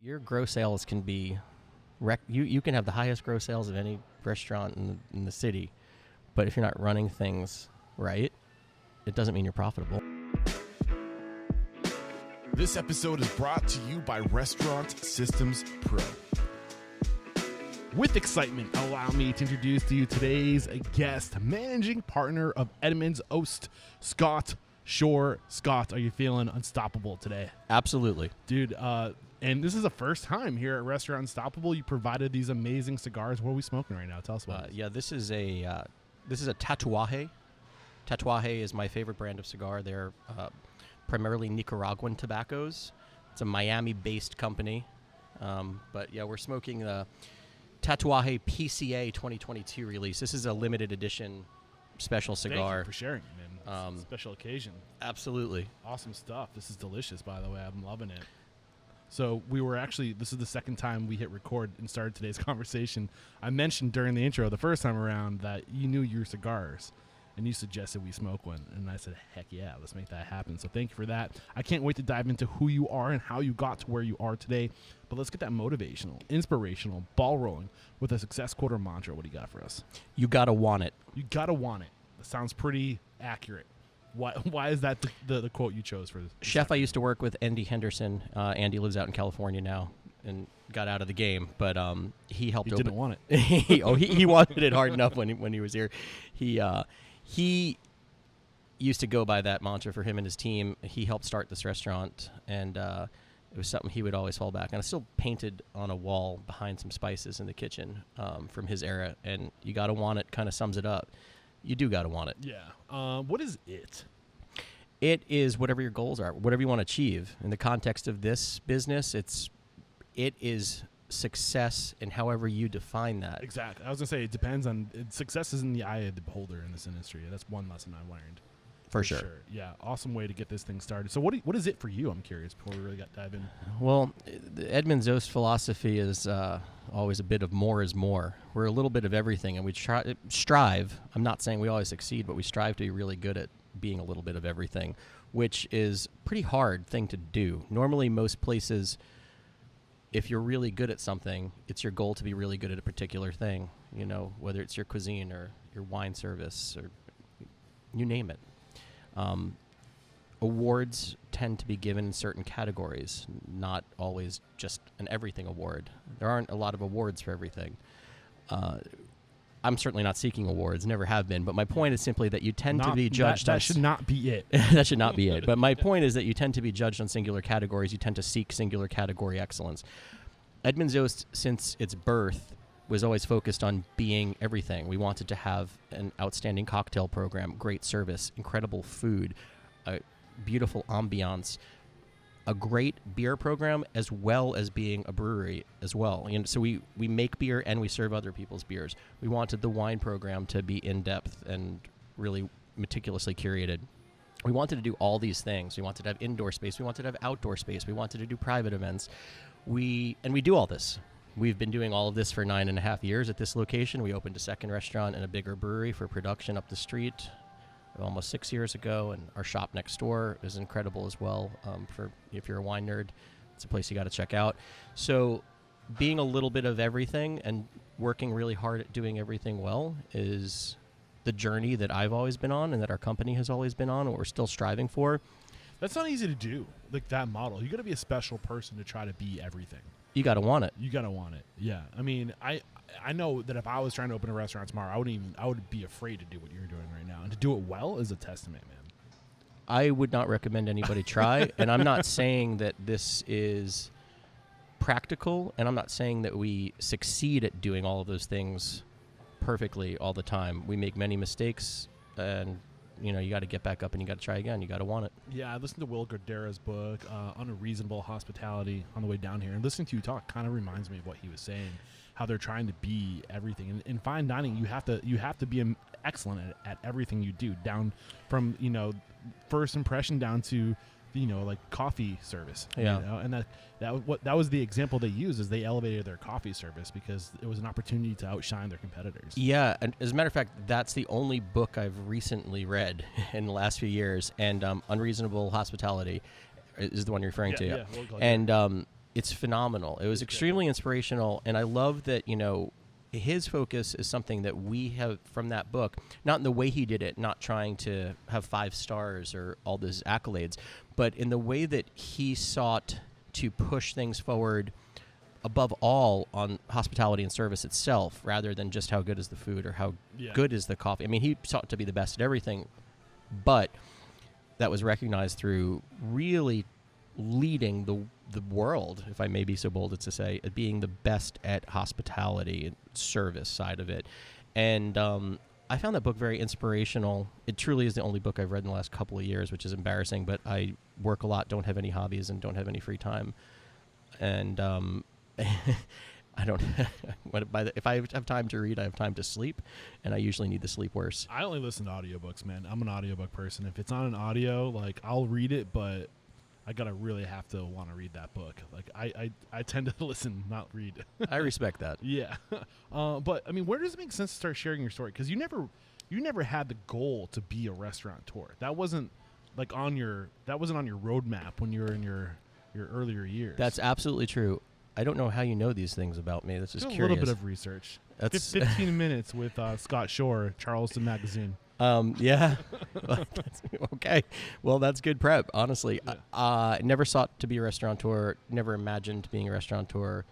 Your gross sales can be, you can have the highest gross sales of any restaurant in the city, but if you're not running things right, it doesn't mean you're profitable. This episode is brought to you by Restaurant Systems Pro. With excitement, allow me to introduce to you today's guest, managing partner of Edmund's Oast, Scott Shor. Scott, are you feeling unstoppable today? Absolutely. Dude, and this is the first time here at Restaurant Unstoppable you provided these amazing cigars. What are we smoking right now? Tell us about it. Yeah, this is a Tatuaje. Tatuaje is my favorite brand of cigar. They're primarily Nicaraguan tobaccos. It's a Miami-based company. But yeah, we're smoking the Tatuaje PCA 2022 release. This is a limited edition special cigar. Thank you for sharing, man. Special occasion. Absolutely. Awesome stuff. This is delicious, by the way. I'm loving it. So this is the second time we hit record and started today's conversation. I mentioned during the intro the first time around that you knew your cigars, and you suggested we smoke one. And I said, heck yeah, let's make that happen. So thank you for that. I can't wait to dive into who you are and how you got to where you are today. But let's get that motivational, inspirational, ball rolling with a success quote or mantra. What do you got for us? You gotta want it. You gotta want it. That sounds pretty accurate. Why is that the quote you chose for this? Chef I used to work with, Andy Henderson. Andy lives out in California now and got out of the game, but he helped. He didn't want it. he wanted it hard enough when he was here. He used to go by that mantra for him and his team. He helped start this restaurant, and it was something he would always fall back on. It's still painted on a wall behind some spices in the kitchen from his era, and you got to want it kind of sums it up. You do got to want it. Yeah. What is it? It is whatever your goals are, whatever you want to achieve. In the context of this business, it is success and however you define that. Exactly. I was going to say it depends on success is in the eye of the beholder in this industry. That's one lesson I learned. For sure. Yeah. Awesome way to get this thing started. So what is it for you? I'm curious before we really dive in. Well, Edmund's Oast philosophy is always a bit of more is more. We're a little bit of everything, and we strive. I'm not saying we always succeed, but we strive to be really good at being a little bit of everything, which is a pretty hard thing to do. Normally, most places, if you're really good at something, it's your goal to be really good at a particular thing, whether it's your cuisine or your wine service or you name it. Awards tend to be given in certain categories, not always just an everything award. There aren't a lot of awards for everything. I'm certainly not seeking awards, never have been, but my point is simply that you tend to be judged. That should not be it. That should not be it. But my point is that you tend to be judged on singular categories. You tend to seek singular category excellence. Edmund's Oast, since its birth, was always focused on being everything. We wanted to have an outstanding cocktail program, great service, incredible food, a beautiful ambiance, a great beer program, as well as being a brewery as well. And so we make beer and we serve other people's beers. We wanted the wine program to be in-depth and really meticulously curated. We wanted to do all these things. We wanted to have indoor space. We wanted to have outdoor space. We wanted to do private events. We do all this. We've been doing all of this for 9.5 years at this location. We opened a second restaurant and a bigger brewery for production up the street almost 6 years ago, and our shop next door is incredible as well. For if you're a wine nerd, it's a place you got to check out. So being a little bit of everything and working really hard at doing everything well is the journey that I've always been on and that our company has always been on, and what we're still striving for. That's not easy to do, like that model. You got to be a special person to try to be everything. You got to want it. You got to want it. Yeah. I mean, I know that if I was trying to open a restaurant tomorrow, I would be afraid to do what you're doing right now. And to do it well is a testament, man. I would not recommend anybody try. And I'm not saying that this is practical, and I'm not saying that we succeed at doing all of those things perfectly all the time. We make many mistakes, and you got to get back up and you got to try again. You got to want it. Yeah, I listened to Will Guidera's book, Unreasonable Hospitality, on the way down here. And listening to you talk kind of reminds me of what he was saying, how they're trying to be everything. And in fine dining, you have to be excellent at everything you do, down from, first impression down to, like coffee service. Yeah. And that was the example they used, is they elevated their coffee service because it was an opportunity to outshine their competitors. Yeah, and as a matter of fact, that's the only book I've recently read in the last few years, and Unreasonable Hospitality is the one you're referring to. Yeah, and it's phenomenal. It was extremely inspirational, and I love that, his focus is something that we have from that book, not in the way he did it, not trying to have 5 stars or all those accolades, but in the way that he sought to push things forward above all on hospitality and service itself, rather than just how good is the food or how good is the coffee. I mean, he sought to be the best at everything, but that was recognized through really leading the world, if I may be so bold as to say, at being the best at hospitality and service side of it. And I found that book very inspirational. It truly is the only book I've read in the last couple of years, which is embarrassing, but I work a lot, don't have any hobbies, and don't have any free time. And I don't if I have time to read, I have time to sleep, and I usually need to sleep worse. I only listen to audiobooks, man. I'm an audiobook person. If it's on an audio, like, I'll read it, but I gotta really have to want to read that book. Like, I tend to listen, not read. I respect that. Yeah. But I mean, where does it make sense to start sharing your story? Because you never had the goal to be a restaurateur. That wasn't on your roadmap when you were in your earlier years. That's absolutely true. I don't know how you know these things about me. That's just curious. A little bit of research. That's 15 minutes with Scott Shor, Charleston Magazine. Yeah. Okay. Well, that's good prep, honestly. Yeah. Never sought to be a restaurateur, never imagined being a restaurateur.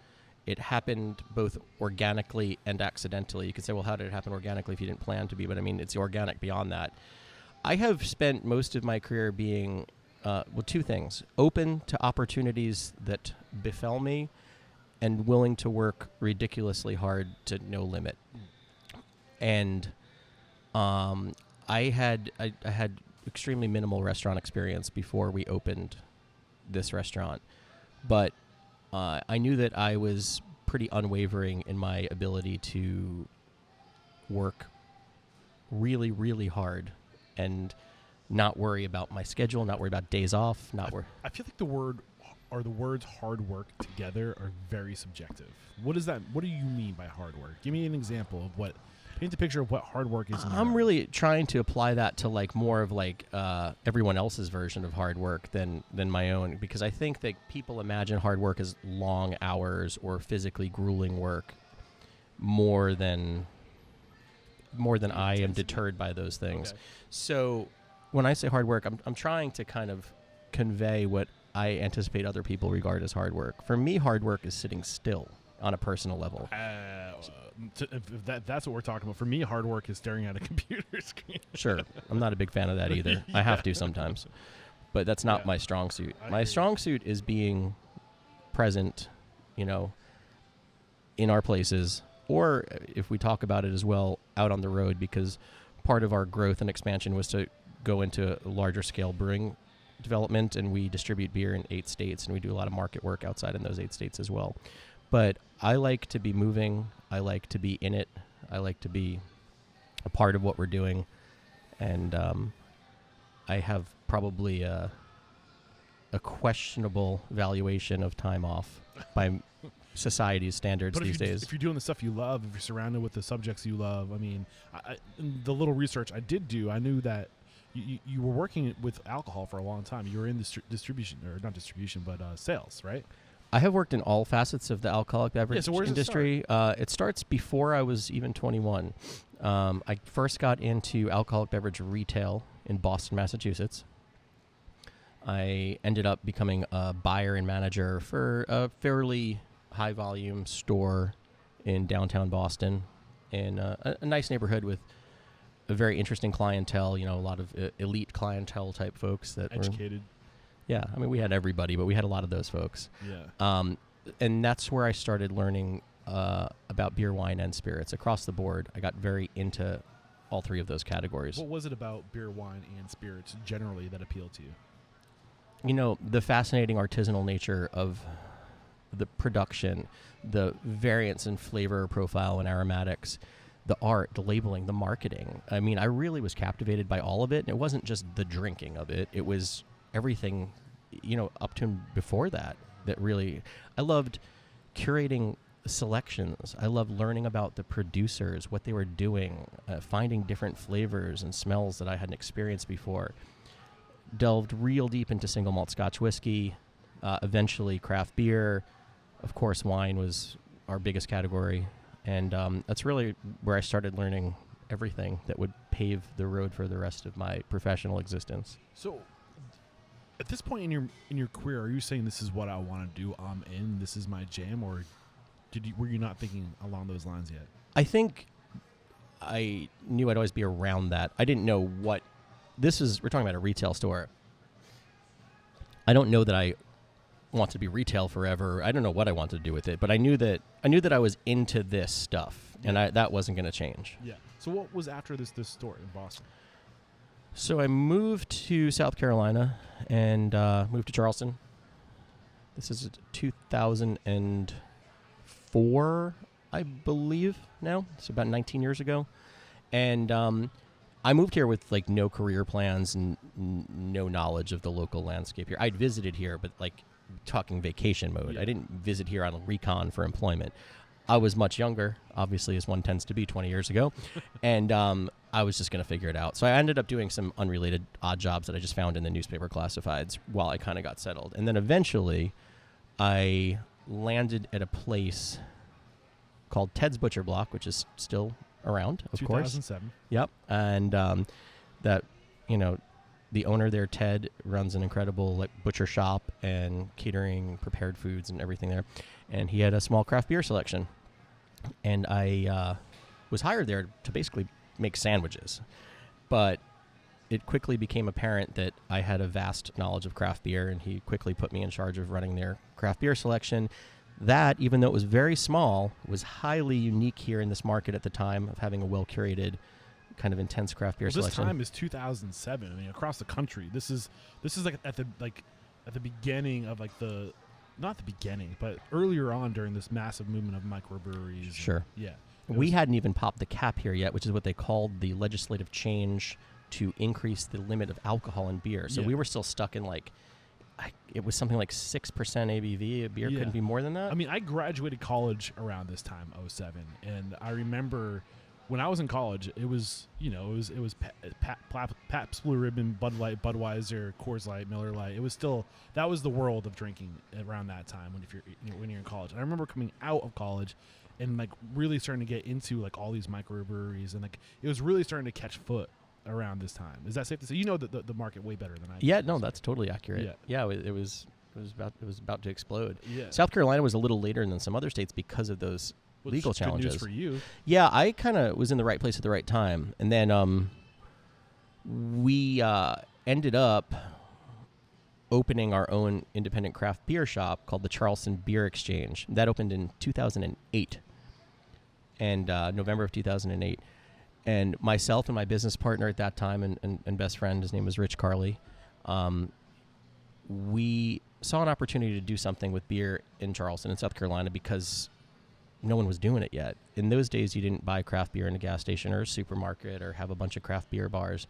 It happened both organically and accidentally. You could say, well, how did it happen organically if you didn't plan to be? But I mean, it's organic beyond that. I have spent most of my career being, 2 things: open to opportunities that befell me, and willing to work ridiculously hard to no limit. And I had extremely minimal restaurant experience before we opened this restaurant, but I knew that I was pretty unwavering in my ability to work really, really hard and not worry about my schedule, not worry about days off, I feel like the words hard work together are very subjective. What do you mean by hard work? Give me an example of paint a picture of what hard work is. I'm really trying to apply that to more of everyone else's version of hard work than my own, because I think that people imagine hard work as long hours or physically grueling work more than I am deterred by those things. Okay. So when I say hard work, I'm trying to kind of convey what I anticipate other people regard as hard work. For me, hard work is sitting still on a personal level. If that's what we're talking about. For me, hard work is staring at a computer screen. Sure. I'm not a big fan of that either. Yeah. I have to sometimes. But that's not my strong suit. My strong suit is being present, in our places, or if we talk about it as well, out on the road, because part of our growth and expansion was to go into a larger scale brewing development, and we distribute beer in 8 states, and we do a lot of market work outside in those 8 states as well. But I like to be moving. I like to be in it. I like to be a part of what we're doing. And I have probably a questionable valuation of time off by society's standards these days. If you're doing the stuff you love, if you're surrounded with the subjects you love, I mean, the little research I did do, I knew that you were working with alcohol for a long time. You were in distribution, or not distribution, but sales, right? I have worked in all facets of the alcoholic beverage industry. It starts before I was even 21. I first got into alcoholic beverage retail in Boston, Massachusetts. I ended up becoming a buyer and manager for a fairly high-volume store in downtown Boston, in a nice neighborhood with a very interesting clientele. A lot of elite clientele type folks that educated. Yeah, I mean, we had everybody, but we had a lot of those folks. Yeah. And that's where I started learning about beer, wine, and spirits across the board. I got very into all 3 of those categories. What was it about beer, wine, and spirits generally that appealed to you? The fascinating artisanal nature of the production, the variance in flavor profile and aromatics, the art, the labeling, the marketing. I mean, I really was captivated by all of it. And it wasn't just the drinking of it. It was everything, up to and before that really, I loved curating selections. I loved learning about the producers, what they were doing, finding different flavors and smells that I hadn't experienced before. Delved real deep into single malt Scotch whiskey, eventually craft beer. Of course, wine was our biggest category. And that's really where I started learning everything that would pave the road for the rest of my professional existence. So, at this point in your career, are you saying this is what I want to do? This is my jam, or were you not thinking along those lines yet? I think I knew I'd always be around that. I didn't know what this is. We're talking about a retail store. I don't know that I want to be retail forever. I don't know what I wanted to do with it, but I knew that I was into this stuff, and that wasn't going to change. Yeah. So what was after this store in Boston? So I moved to South Carolina and moved to Charleston. This is 2004, I believe now. It's about 19 years ago. And I moved here with like no career plans and no knowledge of the local landscape here. I'd visited here, but like talking vacation mode. Yeah. I didn't visit here on recon for employment. I was much younger, obviously, as one tends to be 20 years ago. And I was just going to figure it out. So I ended up doing some unrelated odd jobs that I just found in the newspaper classifieds while I kind of got settled. And then eventually I landed at a place called Ted's Butcher Block, which is still around, of course. 2007. Yep. And that, the owner there, Ted, runs an incredible like butcher shop and catering, prepared foods and everything there. And he had a small craft beer selection. And I was hired there to basically make sandwiches. But it quickly became apparent that I had a vast knowledge of craft beer, and he quickly put me in charge of running their craft beer selection. That, even though it was very small, was highly unique here in this market at the time of having a well-curated, kind of intense craft beer selection. This time is 2007. I mean, across the country, this is like at the beginning of like not the beginning, but earlier on during this massive movement of microbreweries. Sure. Yeah. We hadn't even popped the cap here yet, which is what they called the legislative change to increase the limit of alcohol in beer. So we were still stuck in it was something like 6% ABV. A beer couldn't be more than that. I mean, I graduated college around this time, 07, and I remember when I was in college, it was Pabst Blue Ribbon, Bud Light, Budweiser, Coors Light, Miller Light. It was still, that was the world of drinking around that time when you're in college. And I remember coming out of college and like really starting to get into like all these microbreweries, and like it was really starting to catch foot around this time. Is that safe to say? You know the market way better than I do. Yeah, no, that's totally accurate. Yeah, it was about to explode. Yeah. South Carolina was a little later than some other states because of those legal challenges. Good news for you. Yeah, I kind of was in the right place at the right time, and then we ended up opening our own independent craft beer shop called the Charleston Beer Exchange. That opened in 2008, and November of 2008. And myself and my business partner at that time and best friend, his name was Rich Carley, we saw an opportunity to do something with beer in Charleston in South Carolina because no one was doing it yet. In those days, you didn't buy craft beer in a gas station or a supermarket or have a bunch of craft beer bars.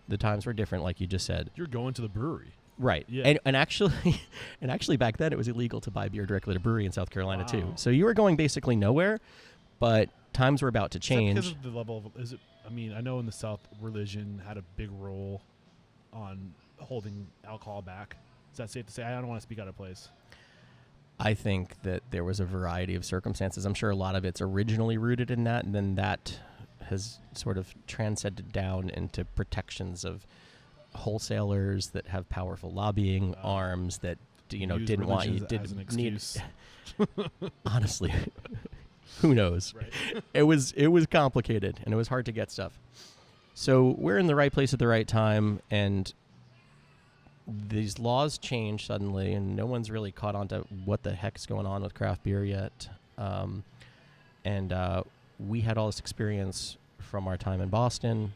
The times were different, like you just said. You're going to the brewery. Right. Yeah. And actually back then it was illegal to buy beer directly at a brewery in South Carolina too. So you were going basically nowhere, but times were about to change. Is that because of the level of, I mean, I know in the South religion had a big role on holding alcohol back. Is that safe to say? I don't want to speak out of place. I think that there was a variety of circumstances. I'm sure a lot of it's originally rooted in that, and then that has sort of transcended down into protections of wholesalers that have powerful lobbying arms that didn't want you didn't need. Honestly, who knows? Right. It was complicated and it was hard to get stuff. So we're in the right place at the right time, and these laws change suddenly, and no one's really caught on to what the heck's going on with craft beer yet. And we had all this experience from our time in Boston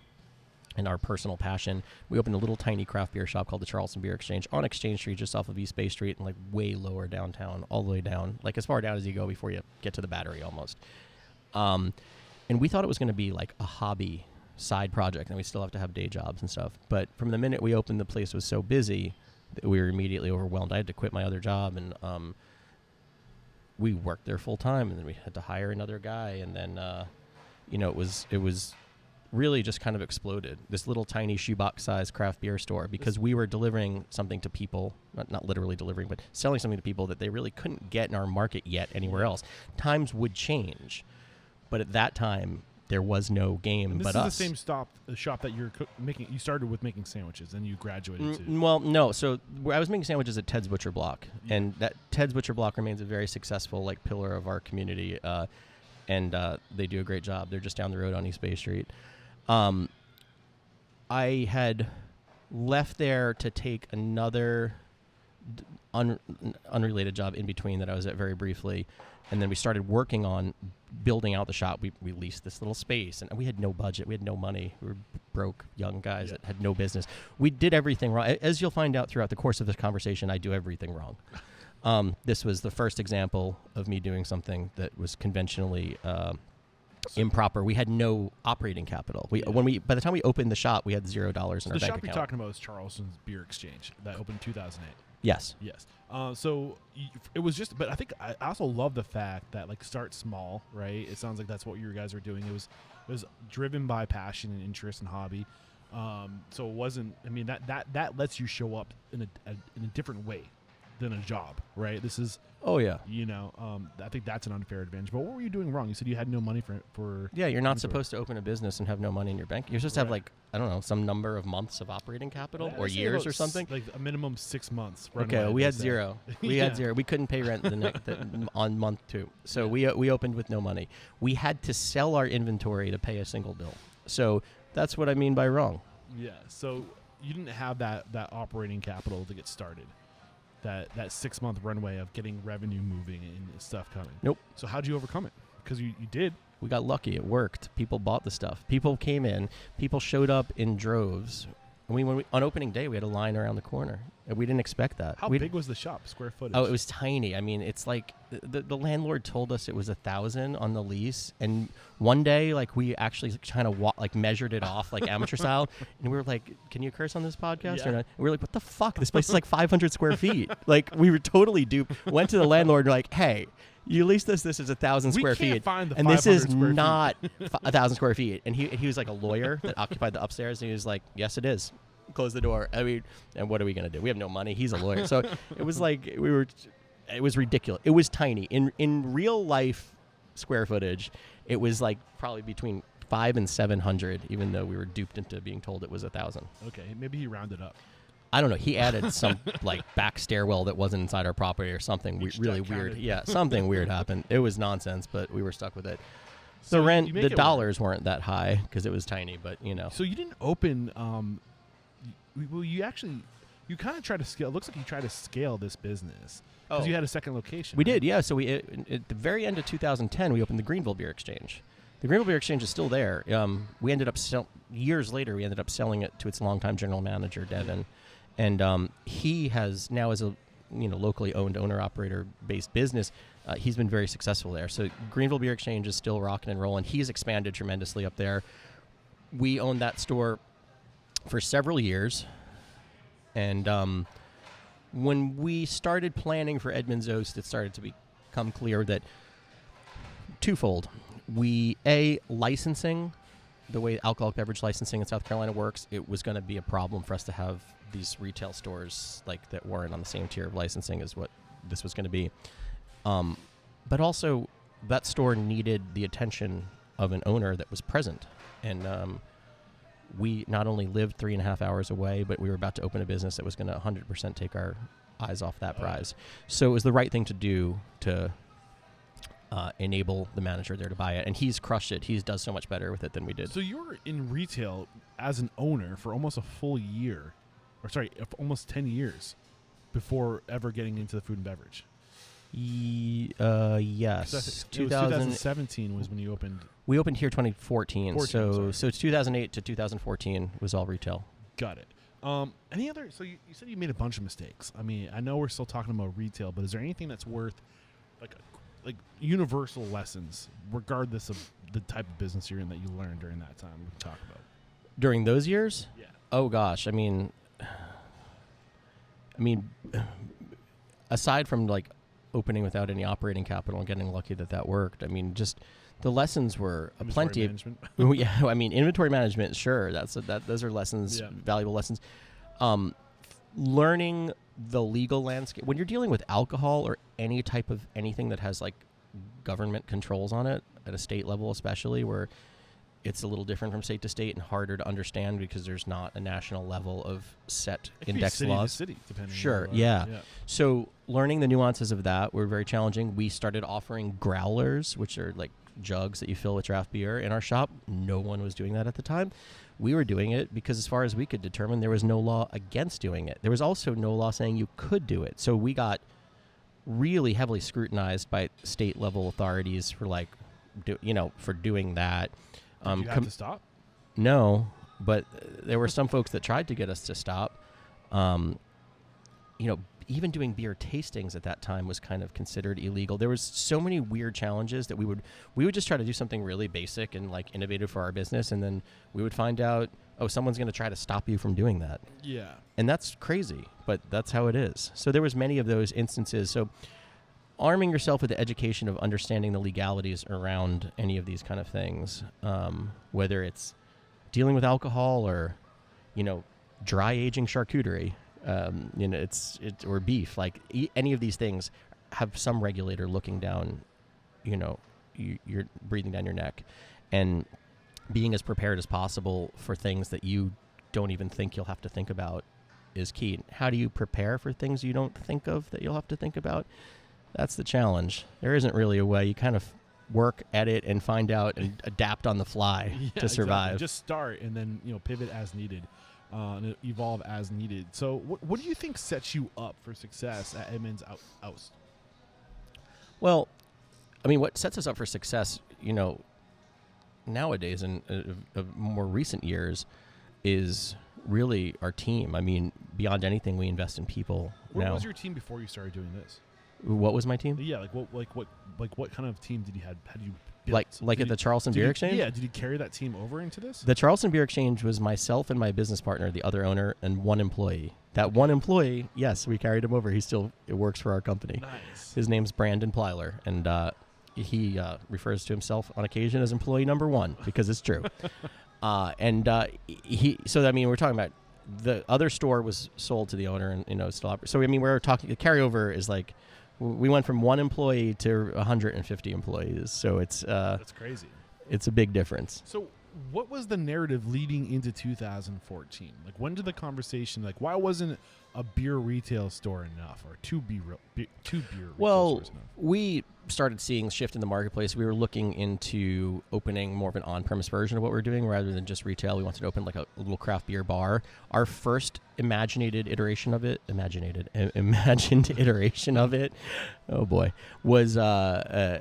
and our personal passion. We opened a little tiny craft beer shop called the Charleston Beer Exchange on Exchange Street, just off of East Bay Street, and like way lower downtown, all the way down, like as far down as you go before you get to the Battery almost. And we thought it was going to be like a hobby side project, and we still have to have day jobs and stuff. But from the minute we opened, the place was so busy that we were immediately overwhelmed. I had to quit my other job, and we worked there full time, and then we had to hire another guy, and then it was really just kind of exploded. This little tiny shoebox-sized craft beer store, because we were delivering something to people, not literally delivering, but selling something to people that they really couldn't get in our market yet anywhere else. Times would change, but at that time, there was no game but us. This is the same shop that you're making. You started with making sandwiches, and you graduated to. Well, no. So I was making sandwiches at Ted's Butcher Block, and that Ted's Butcher Block remains a very successful pillar of our community, and they do a great job. They're just down the road on East Bay Street. I had left there to take another unrelated job in between that I was at very briefly. And then we started working on building out the shop. We leased this little space, and we had no budget. We had no money. We were broke young guys that had no business. We did everything wrong. As you'll find out throughout the course of this conversation, I do everything wrong. This was the first example of me doing something that was conventionally improper. We had no operating capital. By the time we opened the shop, we had $0 in our bank account. The shop you're talking about is Charleston's Beer Exchange that opened in 2008. Yes. So it was just, but I think I also love the fact that start small, right? It sounds like that's what you guys were doing. It was driven by passion and interest and hobby. So it wasn't. I mean that lets you show up in a different way than a job, right? This is. Oh yeah. I think that's an unfair advantage. But what were you doing wrong? You said you had no money for. Yeah, you're not supposed to open a business and have no money in your bank. You're supposed to have I don't know, some number of months of operating capital or years or something. Like a minimum 6 months. Okay, we had zero. We had zero. We couldn't pay rent on month 2. So we opened with no money. We had to sell our inventory to pay a single bill. So that's what I mean by wrong. Yeah. So you didn't have that operating capital to get started. That 6-month runway of getting revenue moving and stuff coming. Nope. So how'd you overcome it? Because you did. We got lucky. It worked. People bought the stuff. People came in. People showed up in droves. And on opening day, we had a line around the corner. And we didn't expect that. How big was the shop, square footage? Oh, it was tiny. I mean, it's like the landlord told us it was 1,000 on the lease. And one day, we actually kind of measured it off amateur style. And we were like, can you curse on this podcast? Yeah. Or not? And we were like, what the fuck? This place is 500 square feet. We were totally duped. Went to the landlord and we're like, hey, you leased this is 1,000 square feet. And this is not 1,000 square feet. And he was like a lawyer that occupied the upstairs. And he was like, yes, it is. Close the door. I mean, and what are we going to do? We have no money. He's a lawyer. So it was it was ridiculous. It was tiny. In real life square footage, it was probably between 500 and 700, even though we were duped into being told it was 1,000. Okay. Maybe he rounded up. I don't know. He added some back stairwell that wasn't inside our property or something really weird. Yeah, something weird happened. It was nonsense, but we were stuck with it. So the rent, the dollars weren't that high because it was tiny, but So you didn't open. You kind of tried to scale. It looks like you tried to scale this business because you had a second location. We did, yeah. So at the very end of 2010, we opened the Greenville Beer Exchange. The Greenville Beer Exchange is still there. We ended up years later. We ended up selling it to its longtime general manager, Devin, and he has now, as a locally owned owner-operator based business, he's been very successful there. So Greenville Beer Exchange is still rocking and rolling. He's expanded tremendously up there. We owned that store for several years, and when we started planning for Edmund's Oast, it started to become clear that twofold. Licensing, the way alcoholic beverage licensing in South Carolina works, it was going to be a problem for us to have these retail stores that weren't on the same tier of licensing as what this was going to be. But also, that store needed the attention of an owner that was present, and we not only lived 3.5 hours away, but we were about to open a business that was going to 100% take our eyes off that prize. So it was the right thing to do to enable the manager there to buy it. And he's crushed it. He does so much better with it than we did. So you were in retail as an owner for almost a full year, almost 10 years before ever getting into the food and beverage. Yes. 2017 was when you opened. We opened here 2014. So it's 2008 to 2014 was all retail. Got it. Any other? So you said you made a bunch of mistakes. I mean, I know we're still talking about retail, but is there anything that's worth like universal lessons, regardless of the type of business you're in, that you learned during that time? We can talk about during those years. Yeah. Oh gosh, I mean, aside from opening without any operating capital and getting lucky that worked. I mean, just the lessons were plenty. Management. Yeah, I mean, inventory management, sure. Those are lessons, valuable lessons. Learning the legal landscape when you're dealing with alcohol or any type of anything that has like government controls on it at a state level, especially where it's a little different from state to state and harder to understand because there's not a national level of set index laws. City, depending sure, on yeah. So learning the nuances of that were very challenging. We started offering growlers, which are like jugs that you fill with draft beer in our shop. No one was doing that at the time. We were doing it because as far as we could determine, there was no law against doing it. There was also no law saying you could do it. So we got really heavily scrutinized by state level authorities for like, for doing that. Did you have to stop? No, but there were some folks that tried to get us to stop. Even doing beer tastings at that time was kind of considered illegal. There was so many weird challenges that we would just try to do something really basic and like innovative for our business, and then we would find out, someone's going to try to stop you from doing that. Yeah. And that's crazy, but that's how it is. So there was many of those instances. So arming yourself with the education of understanding the legalities around any of these kind of things, whether it's dealing with alcohol or, dry aging charcuterie, or beef, like any of these things have some regulator looking down, you're breathing down your neck, and being as prepared as possible for things that you don't even think you'll have to think about is key. How do you prepare for things you don't think of that you'll have to think about? That's the challenge. There isn't really a way. You kind of work at it and find out and adapt on the fly to survive. Exactly. Just start and then pivot as needed. And evolve as needed. So what do you think sets you up for success at Edmund's Oast? Well, I mean, what sets us up for success, nowadays and more recent years is really our team. I mean, beyond anything, we invest in people. What was your team before you started doing this? What was my team? Yeah, what kind of team did you had you built? Like at the Charleston Beer Exchange? Yeah, did you carry that team over into this? The Charleston Beer Exchange was myself and my business partner, the other owner, and one employee. That one employee, yes, we carried him over. He still works for our company. Nice. His name's Brandon Plyler, and he refers to himself on occasion as employee number one because it's true. We're talking about the other store was sold to the owner and still operates. So we're talking the carryover is like we went from one employee to 150 employees. So it's that's crazy. It's a big difference. So what was the narrative leading into 2014? Like when did the conversation why wasn't a beer retail store enough or two beer retail stores enough? We started seeing shift in the marketplace. We were looking into opening more of an on-premise version of what we're doing rather than just retail. We wanted to open like a little craft beer bar. Our first imagined iteration of it, oh boy, was a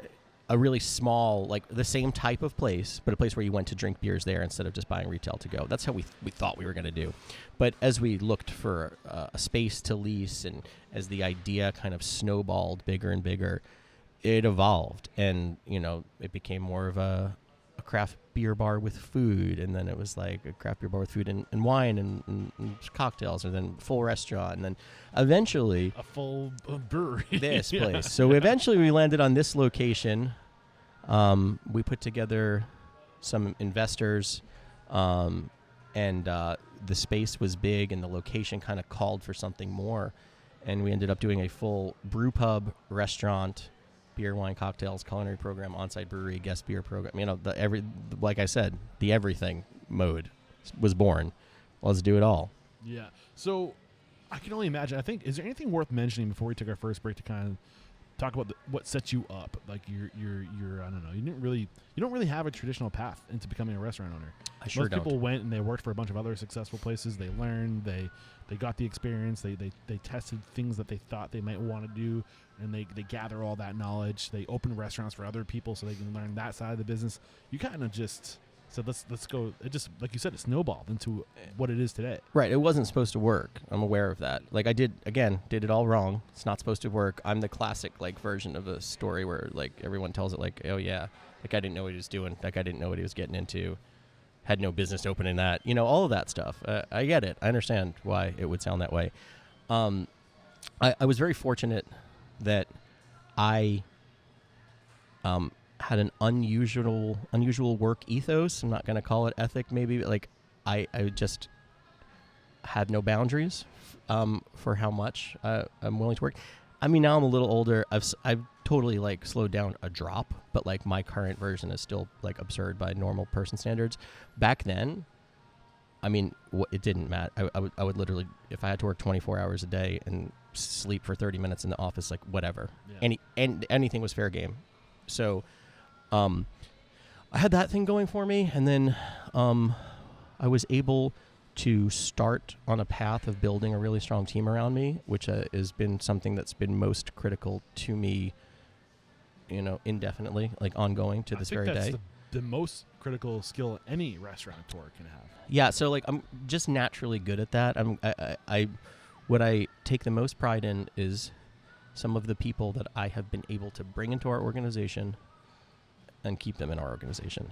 really small, like the same type of place, but a place where you went to drink beers there instead of just buying retail to go. That's how we thought we were going to do. But as we looked for a space to lease and as the idea kind of snowballed bigger and bigger, it evolved and, it became more of a craft beer bar with food. And then it was like a craft beer bar with food and wine and cocktails, and then full restaurant. And then eventually a full brewery. This place. So eventually we landed on this location. We put together some investors, and the space was big and the location kind of called for something more. And we ended up doing a full brew pub, restaurant, beer, wine, cocktails, culinary program, on-site brewery, guest beer program. Like I said, the everything mode was born. Let's do it all. Yeah. So I can only imagine. I think, is there anything worth mentioning before we took our first break to kind of talk about what sets you up? Like you're I don't know. You don't really have a traditional path into becoming a restaurant owner. Most people went and they worked for a bunch of other successful places. They learned, they got the experience, they tested things that they thought they might want to do, and they gather all that knowledge. They open restaurants for other people so they can learn that side of the business. You kind of just said, let's go. It just, like you said, it snowballed into what it is today. Right. It wasn't supposed to work. I'm aware of that. Like I did it all wrong. It's not supposed to work. I'm the classic version of a story where everyone tells it oh yeah, that guy didn't know what he was doing. That guy didn't know what he was getting into. Had no business opening that. All of that stuff. I get it. I understand why it would sound that way. I was very fortunate that I had an unusual work ethos. I'm not going to call it ethic, maybe. Like, I just had no boundaries for how much I'm willing to work. I mean, now I'm a little older. I've totally like slowed down a drop, but like my current version is still like absurd by normal person standards. Back then, I mean, it didn't matter. I would literally, if I had to work 24 hours a day and sleep for 30 minutes in the office, like whatever. Yeah. Anything was fair game. So, I had that thing going for me, and then I was able to start on a path of building a really strong team around me, which has been something that's been most critical to me, indefinitely, like ongoing to this very day. That's the most critical skill any restaurateur can have. Yeah, so like I'm just naturally good at that. What I take the most pride in is some of the people that I have been able to bring into our organization and keep them in our organization.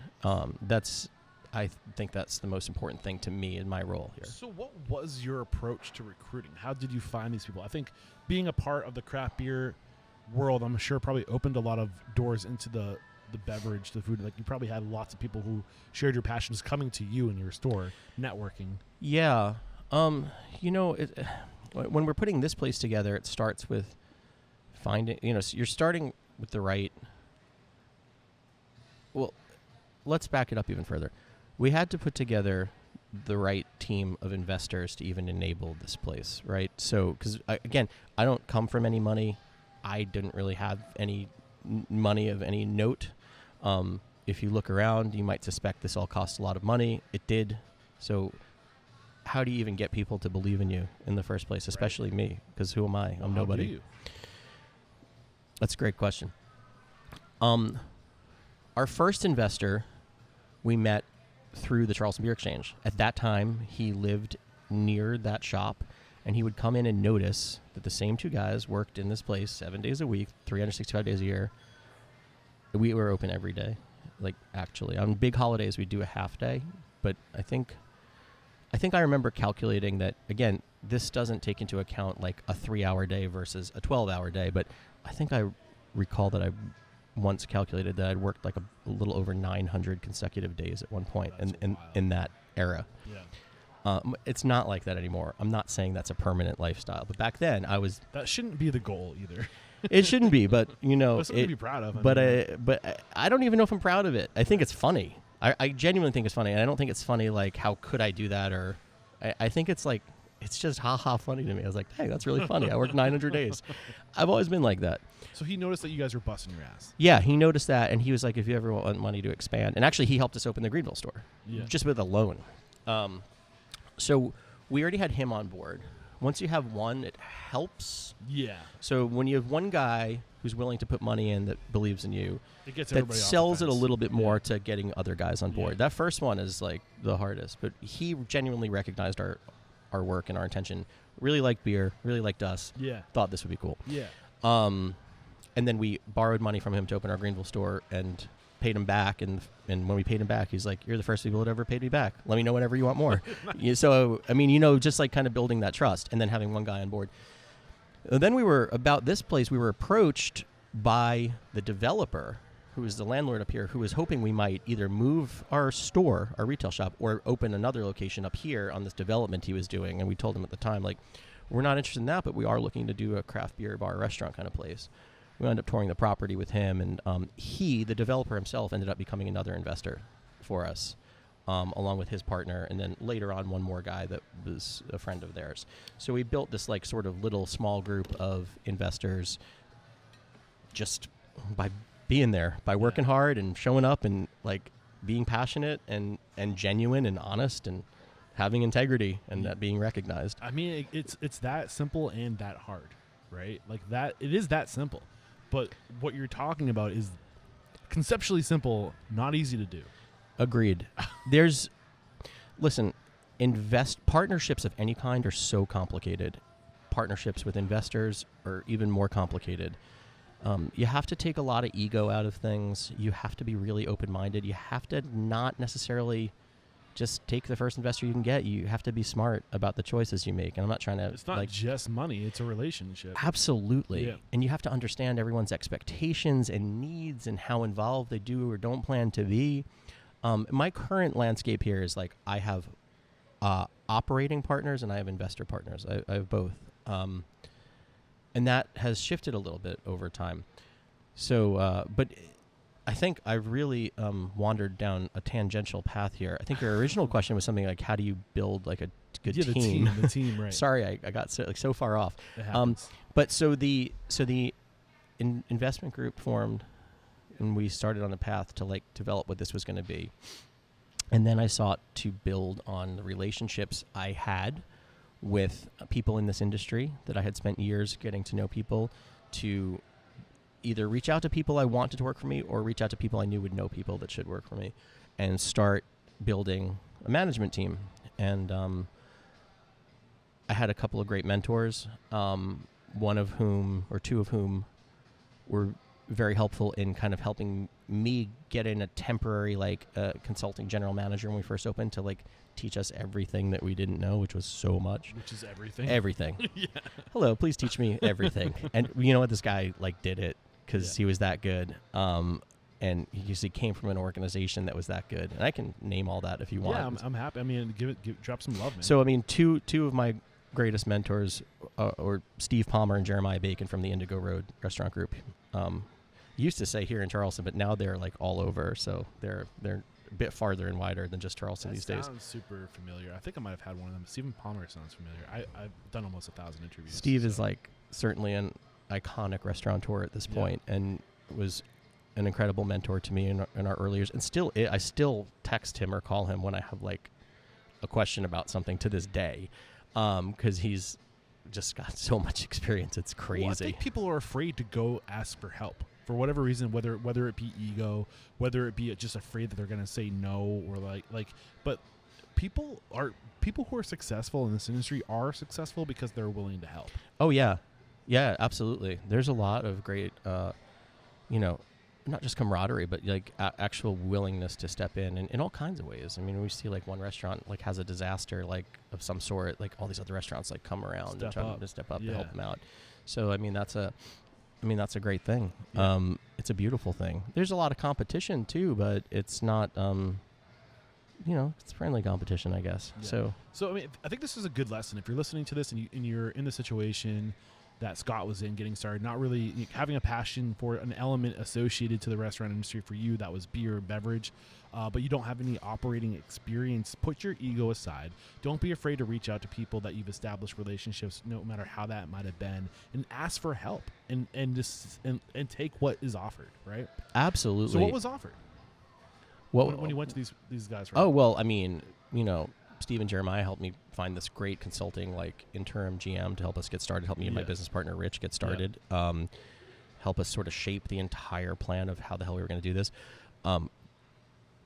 I think that's the most important thing to me in my role here. So what was your approach to recruiting? How did you find these people? I think being a part of the craft beer world, I'm sure probably opened a lot of doors into the beverage, the food. Like you probably had lots of people who shared your passions coming to you in your store, networking. Yeah. When we're putting this place together, it starts with finding, you're starting with the right. Well, let's back it up even further. We had to put together the right team of investors to even enable this place, right? So, because again, I don't come from any money. I didn't really have any money of any note. If you look around, you might suspect this all costs a lot of money. It did. So how do you even get people to believe in you in the first place, especially me? Because who am I? I'm nobody. How do you? That's a great question. Our first investor we met through the Charleston Beer Exchange. At that time, he lived near that shop, and he would come in and notice that the same two guys worked in this place 7 days a week, 365 days a year. We were open every day. Like, actually, on big holidays, we'd do a half day. But I think I remember calculating that, again, this doesn't take into account like a 3-hour day versus a 12-hour day. But I think I recall that I once calculated that I'd worked like a little over 900 consecutive days at one point in that era. Yeah. It's not like that anymore. I'm not saying that's a permanent lifestyle, but back then that shouldn't be the goal either. It shouldn't be, but That's something to be proud of. But I don't even know if I'm proud of it. I think it's funny. I genuinely think it's funny, and I don't think it's funny like how could I do that, or I think it's like it's just ha funny to me. I was like, hey, that's really funny. I worked 900 days. I've always been like that. So he noticed that you guys were busting your ass. Yeah, he noticed that, and he was like, if you ever want money to expand. And actually, he helped us open the Greenville store, just with a loan. So we already had him on board. Once you have one, it helps. Yeah. So when you have one guy who's willing to put money in that believes in you, it gets that sells it a little bit more to getting other guys on board. That first one is like the hardest, but he genuinely recognized our work and our intention, really liked beer, really liked us, thought this would be cool. Yeah. And then we borrowed money from him to open our Greenville store and paid him back. And when we paid him back, he's like, you're the first people that ever paid me back. Let me know whenever you want more. Nice. So, I mean, just like kind of building that trust and then having one guy on board. And then we were approached by the developer, who is the landlord up here, who was hoping we might either move our store, our retail shop, or open another location up here on this development he was doing. And we told him at the time, like, we're not interested in that, but we are looking to do a craft beer bar restaurant kind of place. We ended up touring the property with him, and the developer himself, ended up becoming another investor for us, along with his partner, and then later on one more guy that was a friend of theirs. So we built this like sort of little small group of investors just by being there, by working hard and showing up and like being passionate and genuine and honest and having integrity and that being recognized. I mean, it's that simple and that hard, right? Like that, it is that simple. But what you're talking about is conceptually simple, not easy to do. Agreed. Partnerships of any kind are so complicated. Partnerships with investors are even more complicated. You have to take a lot of ego out of things. You have to be really open-minded. You have to not necessarily just take the first investor you can get. You have to be smart about the choices you make. And I'm not trying to. It's not just money; it's a relationship. Absolutely. Yeah. And you have to understand everyone's expectations and needs and how involved they do or don't plan to be. My current landscape here is like I have operating partners and I have investor partners. I have both. And that has shifted a little bit over time. So, but I think I've really wandered down a tangential path here. I think your original question was something like, how do you build like a good team? The team, right. Sorry, I got so far off. It happens. But so the investment group formed, and we started on a path to like develop what this was going to be. And then I sought to build on the relationships I had with people in this industry that I had spent years getting to know people, to either reach out to people I wanted to work for me or reach out to people I knew would know people that should work for me, and start building a management team. And I had a couple of great mentors, one of whom, or two of whom, were very helpful in kind of helping me get in a temporary like consulting general manager when we first opened, to like teach us everything that we didn't know, which was so much. Which is everything. Everything. Yeah. Hello, please teach me everything. And you know what? This guy like did it because he was that good. And he usually came from an organization that was that good. And I can name all that if you want. Yeah, I'm happy. I mean, drop some love, man. So, I mean, two of my greatest mentors or Steve Palmer and Jeremiah Bacon from the Indigo Road Restaurant Group. Used to say here in Charleston, but now they're like all over. So they're a bit farther and wider than just Charleston these days. Sounds super familiar. I think I might have had one of them. Stephen Palmer sounds familiar. I've done almost 1,000 interviews. Steve is like certainly an iconic restaurateur at this point, and was an incredible mentor to me in our early years. And I still text him or call him when I have like a question about something to this day, because he's just got so much experience. It's crazy. Well, I think people are afraid to go ask for help for whatever reason, whether it be ego, whether it be just afraid that they're going to say no, or like. But people who are successful in this industry are successful because they're willing to help. Oh yeah, absolutely. There's a lot of great, not just camaraderie, but like actual willingness to step in all kinds of ways. I mean, we see like one restaurant like has a disaster like of some sort, like all these other restaurants like come around and try to step up to help them out. So I mean that's a great thing. Yeah. It's a beautiful thing. There's a lot of competition too, but it's not it's friendly competition, I guess. Yeah. So I mean, I think this is a good lesson if you're listening to this and you're in the situation that Scott was in, getting started, not really having a passion for an element associated to the restaurant industry. For you, that was beer and beverage, but you don't have any operating experience. Put your ego aside. Don't be afraid to reach out to people that you've established relationships, no matter how that might have been, and ask for help and take what is offered, right? Absolutely. So what was offered? When you went to these guys? Right? Oh, well, I mean, Steve and Jeremiah helped me find this great consulting, like interim GM to help us get started, help me and my business partner, Rich, get started, help us sort of shape the entire plan of how the hell we were going to do this.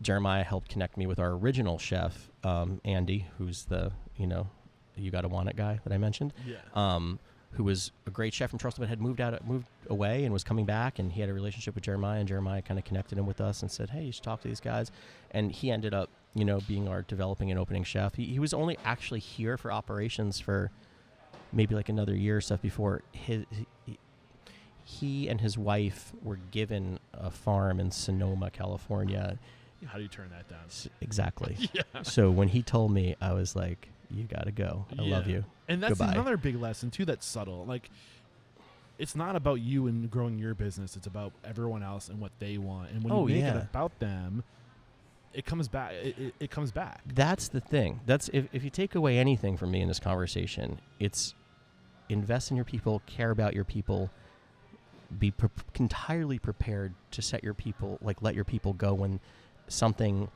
Jeremiah helped connect me with our original chef, Andy, who's the, you gotta want it guy that I mentioned. Yeah. Who was a great chef from Charleston, but had moved away and was coming back, and he had a relationship with Jeremiah, and Jeremiah kind of connected him with us and said, hey, you should talk to these guys. And he ended up, being our developing and opening chef. He was only actually here for operations for maybe like another year or stuff before he and his wife were given a farm in Sonoma, California. How do you turn that down? Exactly. Yeah. So when he told me, I was like, you gotta go. I love you. And that's Goodbye. Another big lesson too that's subtle. Like, it's not about you and growing your business. It's about everyone else and what they want. And when you make it about them, it comes back. It comes back. That's the thing. That's if you take away anything from me in this conversation, it's invest in your people, care about your people, be entirely prepared to set your people, like let your people go when something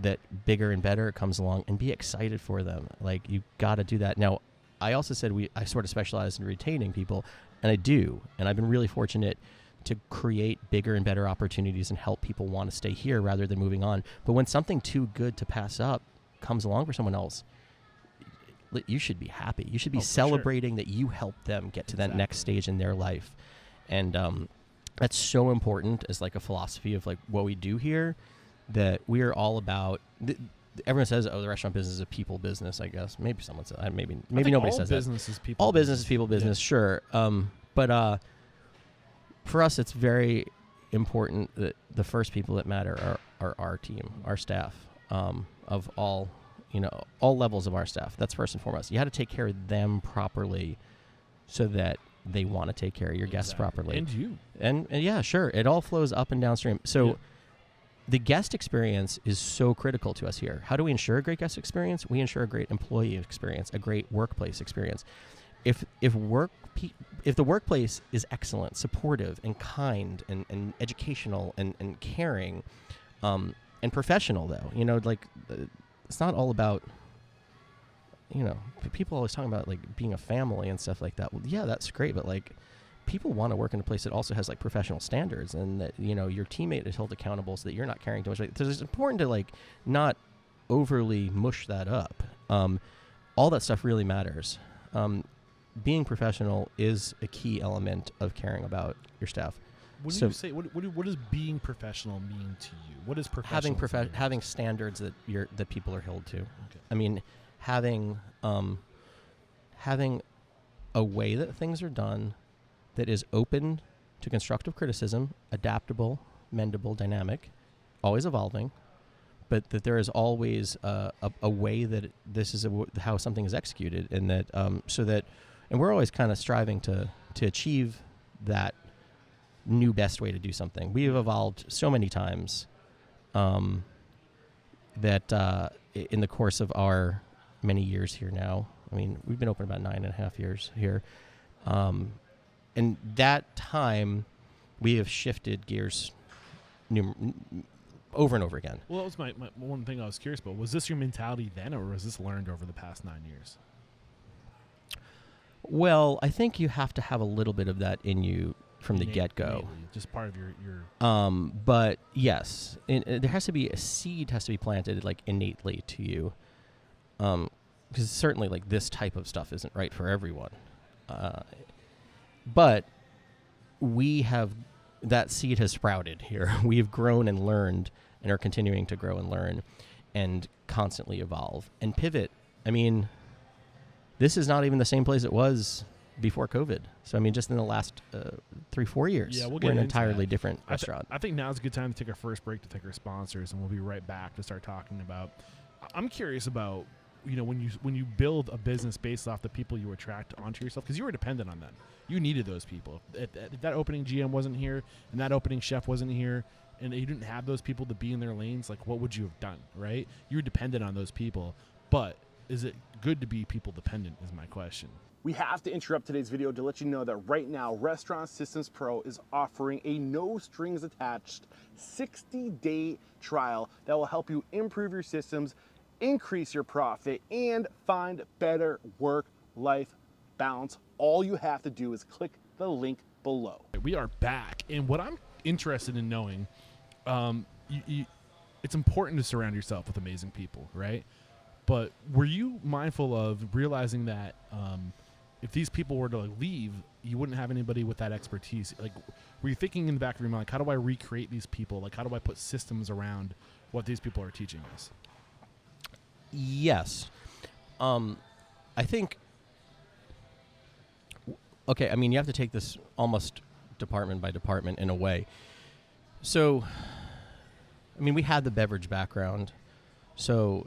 that bigger and better comes along, and be excited for them. Like, you got to do that. Now, I also said I sort of specialize in retaining people, and I do. And I've been really fortunate to create bigger and better opportunities and help people want to stay here rather than moving on. But when something too good to pass up comes along for someone else, you should be happy. You should be celebrating that you helped them get to that next stage in their life. And that's so important as like a philosophy of like what we do here, that we are all about everyone says, "Oh, the restaurant business is a people business." I guess maybe someone says that. Maybe I think nobody all says business that. Is people All business is business. people business, sure. But for us, it's very important that the first people that matter are our team, our staff, of all levels of our staff. That's first and foremost. You had to take care of them properly, so that they want to take care of your guests properly. And you. And yeah, sure. It all flows up and downstream. So the guest experience is so critical to us here. How do we ensure a great guest experience? We ensure a great employee experience, a great workplace experience. If the workplace is excellent, supportive, and kind, and educational, and caring, and professional, though, it's not all about, people always talking about like being a family and stuff like that. Well, yeah, that's great, but like, people want to work in a place that also has like professional standards, and that your teammate is held accountable, so that you're not carrying too much weight. So it's important to like not overly mush that up. All that stuff really matters. Being professional is a key element of caring about your staff. When you say what does being professional mean to you? What is professional? Having standards that people are held to. Okay. I mean, having a way that things are done that is open to constructive criticism, adaptable, mendable, dynamic, always evolving, but that there is always a way that this is how something is executed, and that and we're always kind of striving to achieve that new best way to do something. We have evolved so many times that in the course of our many years here now. I mean, we've been open about 9.5 years here. And that time, we have shifted gears over and over again. Well, that was my one thing I was curious about. Was this your mentality then, or was this learned over the past 9 years? Well, I think you have to have a little bit of that in you from the get-go. Just part of your But yes, there has to be a seed has to be planted like innately to you. Because certainly like this type of stuff isn't right for everyone. But that seed has sprouted here. We have grown and learned and are continuing to grow and learn and constantly evolve and pivot. I mean, this is not even the same place it was before COVID. So, I mean, just in the last 3-4 years, we're an entirely different restaurant. I think now's a good time to take our first break to thank our sponsors, and we'll be right back to start talking about. I'm curious about, when you build a business based off the people you attract onto yourself, because you were dependent on them. You needed those people. If that opening GM wasn't here and that opening chef wasn't here, and you didn't have those people to be in their lanes, like, what would you have done, right? You were dependent on those people. But is it good to be people dependent is my question. We have to interrupt today's video to let you know that right now, Restaurant Systems Pro is offering a no strings attached 60-day trial that will help you improve your systems, increase your profit, and find better work-life balance. All you have to do is click the link below. We are back, and what I'm interested in knowing, it's important to surround yourself with amazing people, right? But were you mindful of realizing that if these people were to leave, you wouldn't have anybody with that expertise? Like, were you thinking in the back of your mind, like, how do I recreate these people? Like, how do I put systems around what these people are teaching us? Yes. I think, okay, I mean, you have to take this almost department by department in a way. So, I mean, we had the beverage background, so,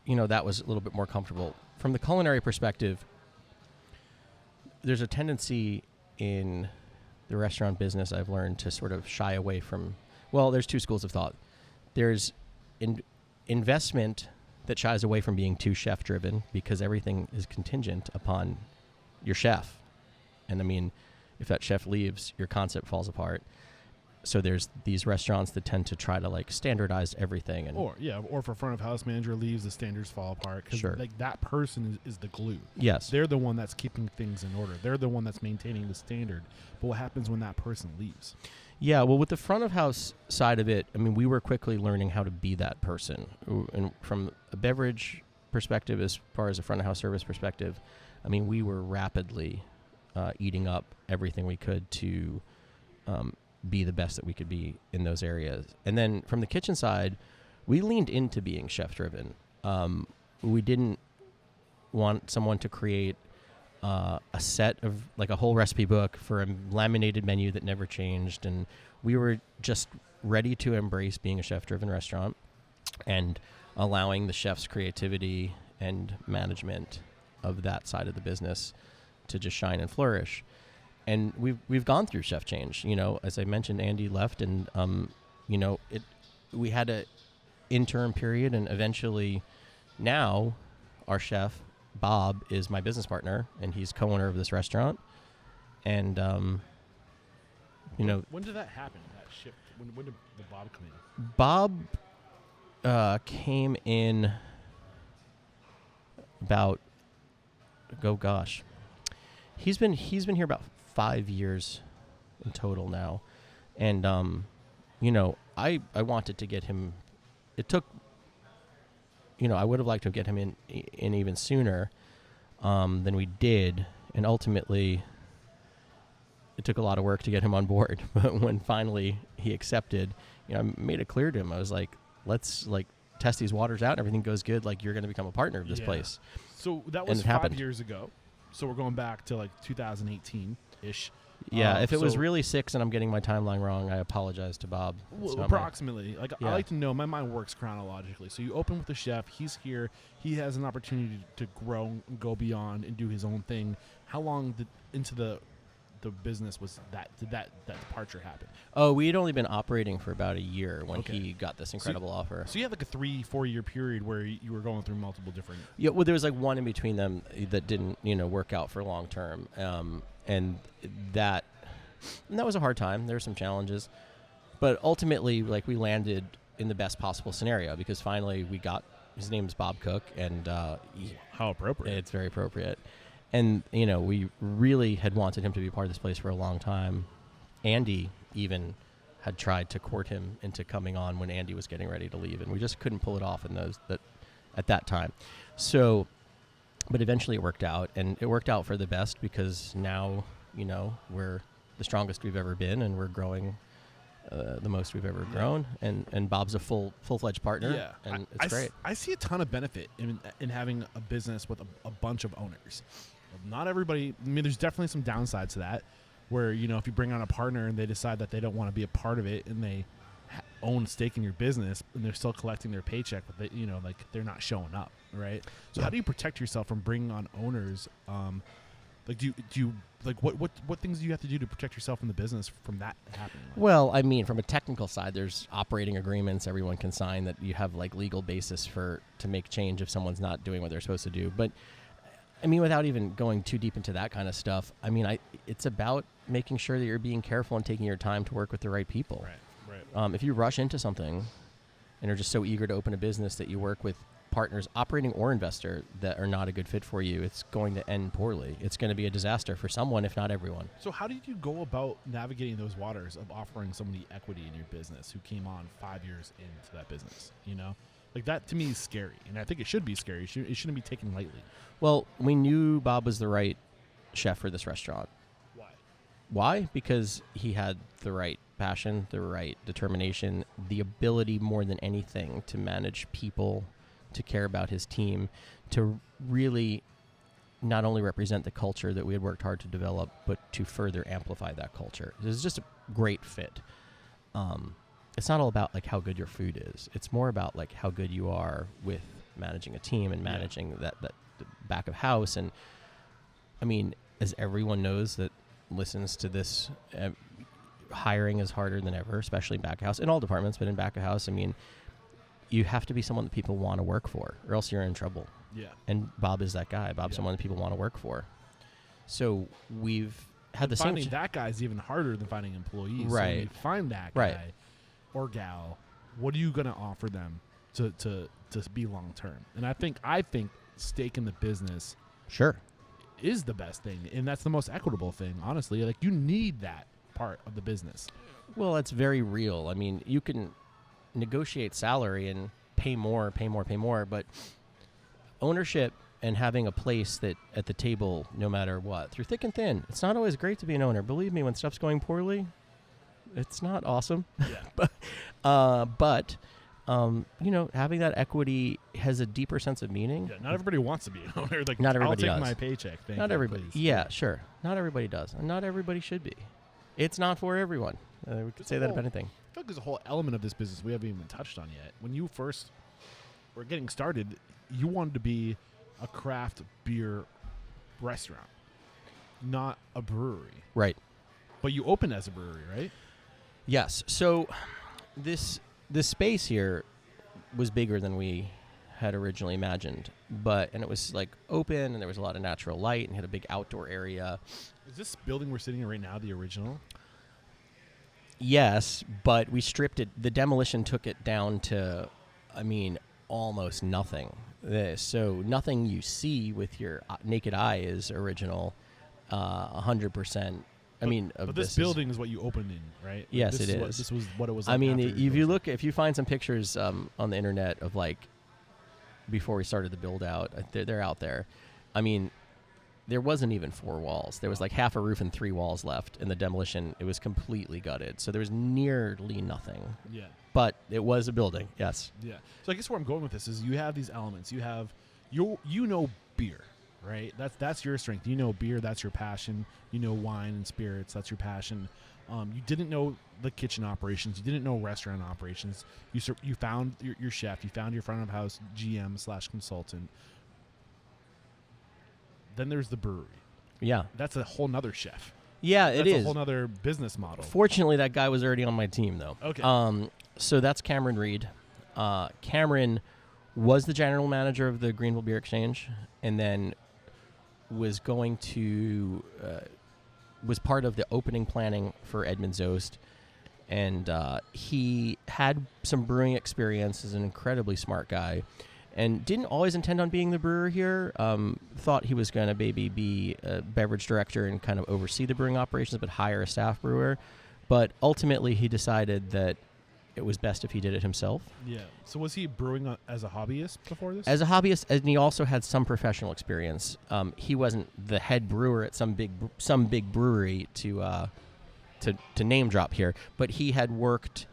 that was a little bit more comfortable. From the culinary perspective, there's a tendency in the restaurant business, I've learned, to sort of shy away from, well, there's two schools of thought. There's investment that shies away from being too chef-driven, because everything is contingent upon your chef. And I mean, if that chef leaves, your concept falls apart. So there's these restaurants that tend to try to standardize everything. And or if a front of house manager leaves, the standards fall apart. Sure. That person is the glue. Yes. They're the one that's keeping things in order. They're the one that's maintaining the standard. But what happens when that person leaves? Yeah, well, with the front of house side of it, I mean, we were quickly learning how to be that person. And from a beverage perspective, as far as a front of house service perspective, I mean, we were rapidly eating up everything we could to be the best that we could be in those areas. And then from the kitchen side, we leaned into being chef-driven. We didn't want someone to create a set of, like, a whole recipe book for a laminated menu that never changed, and we were just ready to embrace being a chef-driven restaurant and allowing the chef's creativity and management of that side of the business to just shine and flourish. And we've gone through chef change. You know, as I mentioned, Andy left, and you know, we had a interim period, and eventually now our chef Bob is my business partner, and he's co-owner of this restaurant. And you know, when did that happen? That shift. When did the Bob come in? Bob came in about, he's been here about 5 years in total now, and you know, I wanted to get him. It took, you know, I would have liked to get him in even sooner than we did, and ultimately it took a lot of work to get him on board. But when finally he accepted, you know, I made it clear to him. I was like, let's test these waters out. Everything goes good. Like, you're going to become a partner of this place. So that was And it 5 happened. years ago. So we're going back to like 2018-ish. Yeah, if it was really 6 and I'm getting my timeline wrong, I apologize to Bob. Well, approximately. Like, Yeah. I like to know, my mind works chronologically. So you open with the chef. He's here. He has an opportunity to grow, and go beyond, and do his own thing. How long into the business was that? Did that departure happen? Oh, we had only been operating for about a year when Okay. he got this incredible offer. So you had like a 3-4 year period where you were going through multiple different. Yeah, well, there was like one in between them that didn't, you know, work out for long term, and that was a hard time. There were some challenges, but ultimately, like, we landed in the best possible scenario, because finally we got, his name's Bob Cook, and How appropriate. it's very appropriate. And, you know, we really had wanted him to be part of this place for a long time. Andy even had tried to court him into coming on when Andy was getting ready to leave, and we just couldn't pull it off at that time. So, but eventually it worked out, and it worked out for the best, because now, you know, we're the strongest we've ever been, and we're growing the most we've ever grown, and Bob's a full-fledged partner, Yeah, and it's great. I see a ton of benefit in having a business with a bunch of owners. Not everybody. I mean, there's definitely some downsides to that, where, you know, if you bring on a partner and they decide that they don't want to be a part of it, and they own a stake in your business, and they're still collecting their paycheck, but they, you know, like, they're not showing up, right? So how do you protect yourself from bringing on owners? Like, do you like what things do you have to do to protect yourself in the business from that happening? Well, I mean, from a technical side, there's operating agreements everyone can sign that you have, like, legal basis to make change if someone's not doing what they're supposed to do. But I mean, without even going too deep into that kind of stuff, I mean, it's about making sure that you're being careful and taking your time to work with the right people. Right. If you rush into something and are just so eager to open a business that you work with partners, operating or investor, that are not a good fit for you, it's going to end poorly. It's going to be a disaster for someone, if not everyone. So how did you go about navigating those waters of offering somebody equity in your business who came on 5 years into that business? You know, like, that to me is scary, and I think it should be scary. It shouldn't be taken lightly. Well, we knew Bob was the right chef for this restaurant. Why? Because he had the right passion, the right determination, the ability more than anything to manage people, to care about his team, to really not only represent the culture that we had worked hard to develop, but to further amplify that culture. It was just a great fit. It's not all about, like, how good your food is. It's more about, like, how good you are with managing a team and managing that back of house. And I mean, as everyone knows that listens to this, hiring is harder than ever, especially in back of house, in all departments, but in back of house, I mean, you have to be someone that people want to work for, or else you're in trouble. Yeah. And Bob is that guy. Bob's someone that people want to work for. So we've had the same. Finding that guy is even harder than finding employees. Right. So when you find that guy or gal, what are you going to offer them to be long term? And I think stake in the business Sure. is the best thing, and that's the most equitable thing, honestly. Like, you need that part of the business. Well, that's very real. I mean, you can negotiate salary and pay more, but ownership and having a place that at the table, no matter what, through thick and thin, it's not always great to be an owner. Believe me, when stuff's going poorly, it's not awesome. Yeah. But having that equity has a deeper sense of meaning. Yeah, not everybody wants to be an owner. Like, Not everybody I'll take does. my paycheck. Thank Not you, everybody. please. Yeah, sure. Not everybody does, and not everybody should be. It's not for everyone. We could say that about anything. I feel like there's a whole element of this business we haven't even touched on yet. When you first were getting started, you wanted to be a craft beer restaurant, not a brewery. Right. But you opened as a brewery, right? Yes. So this space here was bigger than we had originally imagined, and it was like open, and there was a lot of natural light, and had a big outdoor area. Is this building we're sitting in right now the original? Yes, but we stripped it. The demolition took it down to, almost nothing. So nothing you see with your naked eye is original, 100%. But this building is what you opened in, right? Yes, this it is. is. This was what it was like. If you find some pictures on the internet of like before we started the build out, they're out there. There wasn't even 4 walls. There was like half a roof and 3 walls left. In the demolition, it was completely gutted. So there was nearly nothing. Yeah. But it was a building, yes. Yeah. So I guess where I'm going with this is you have these elements. You have you know beer, right? That's your strength. You know beer, that's your passion. You know wine and spirits, that's your passion. You didn't know the kitchen operations. You didn't know restaurant operations. You found your chef. You found your front of house GM/consultant. Then there's the brewery. Yeah. That's a whole nother chef. Yeah, That's it is. a whole nother business model. Fortunately, that guy was already on my team, though. Okay. So that's Cameron Reed. Cameron was the general manager of the Greenville Beer Exchange, and then was going to was part of the opening planning for Edmund's Oast, and he had some brewing experience. Is an incredibly smart guy, and didn't always intend on being the brewer here. Thought he was going to maybe be a beverage director and kind of oversee the brewing operations, but hire a staff brewer. But ultimately, he decided that it was best if he did it himself. Yeah. So was he brewing as a hobbyist before this? As a hobbyist, and he also had some professional experience. He wasn't the head brewer at some big brewery to name drop here, but he had worked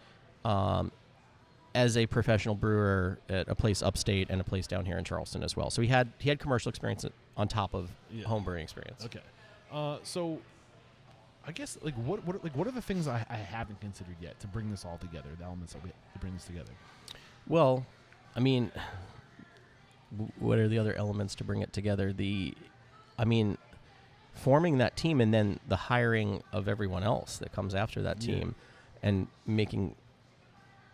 as a professional brewer at a place upstate and a place down here in Charleston as well. So he had commercial experience on top of home brewing experience. Okay. So I guess what are the things I haven't considered yet to bring this all together? The elements that we to bring this together. Well, what are the other elements to bring it together? Forming that team and then the hiring of everyone else that comes after that team, and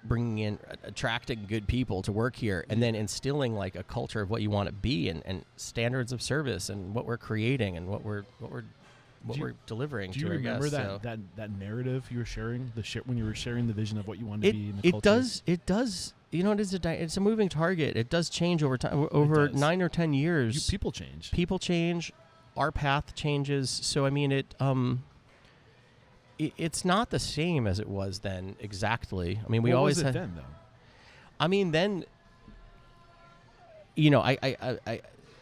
bringing in, attracting good people to work here, and then instilling like a culture of what you want to be, and standards of service, and what we're creating, and what we're delivering to our guests. Do you remember that narrative you were sharing, when you were sharing the vision of what you wanted to be in the culture? It does. It's a moving target. It does change over time. Over 9 or 10 years, people change. People change. Our path changes. So it's not the same as it was then exactly. We what always was it had. then, though? Then.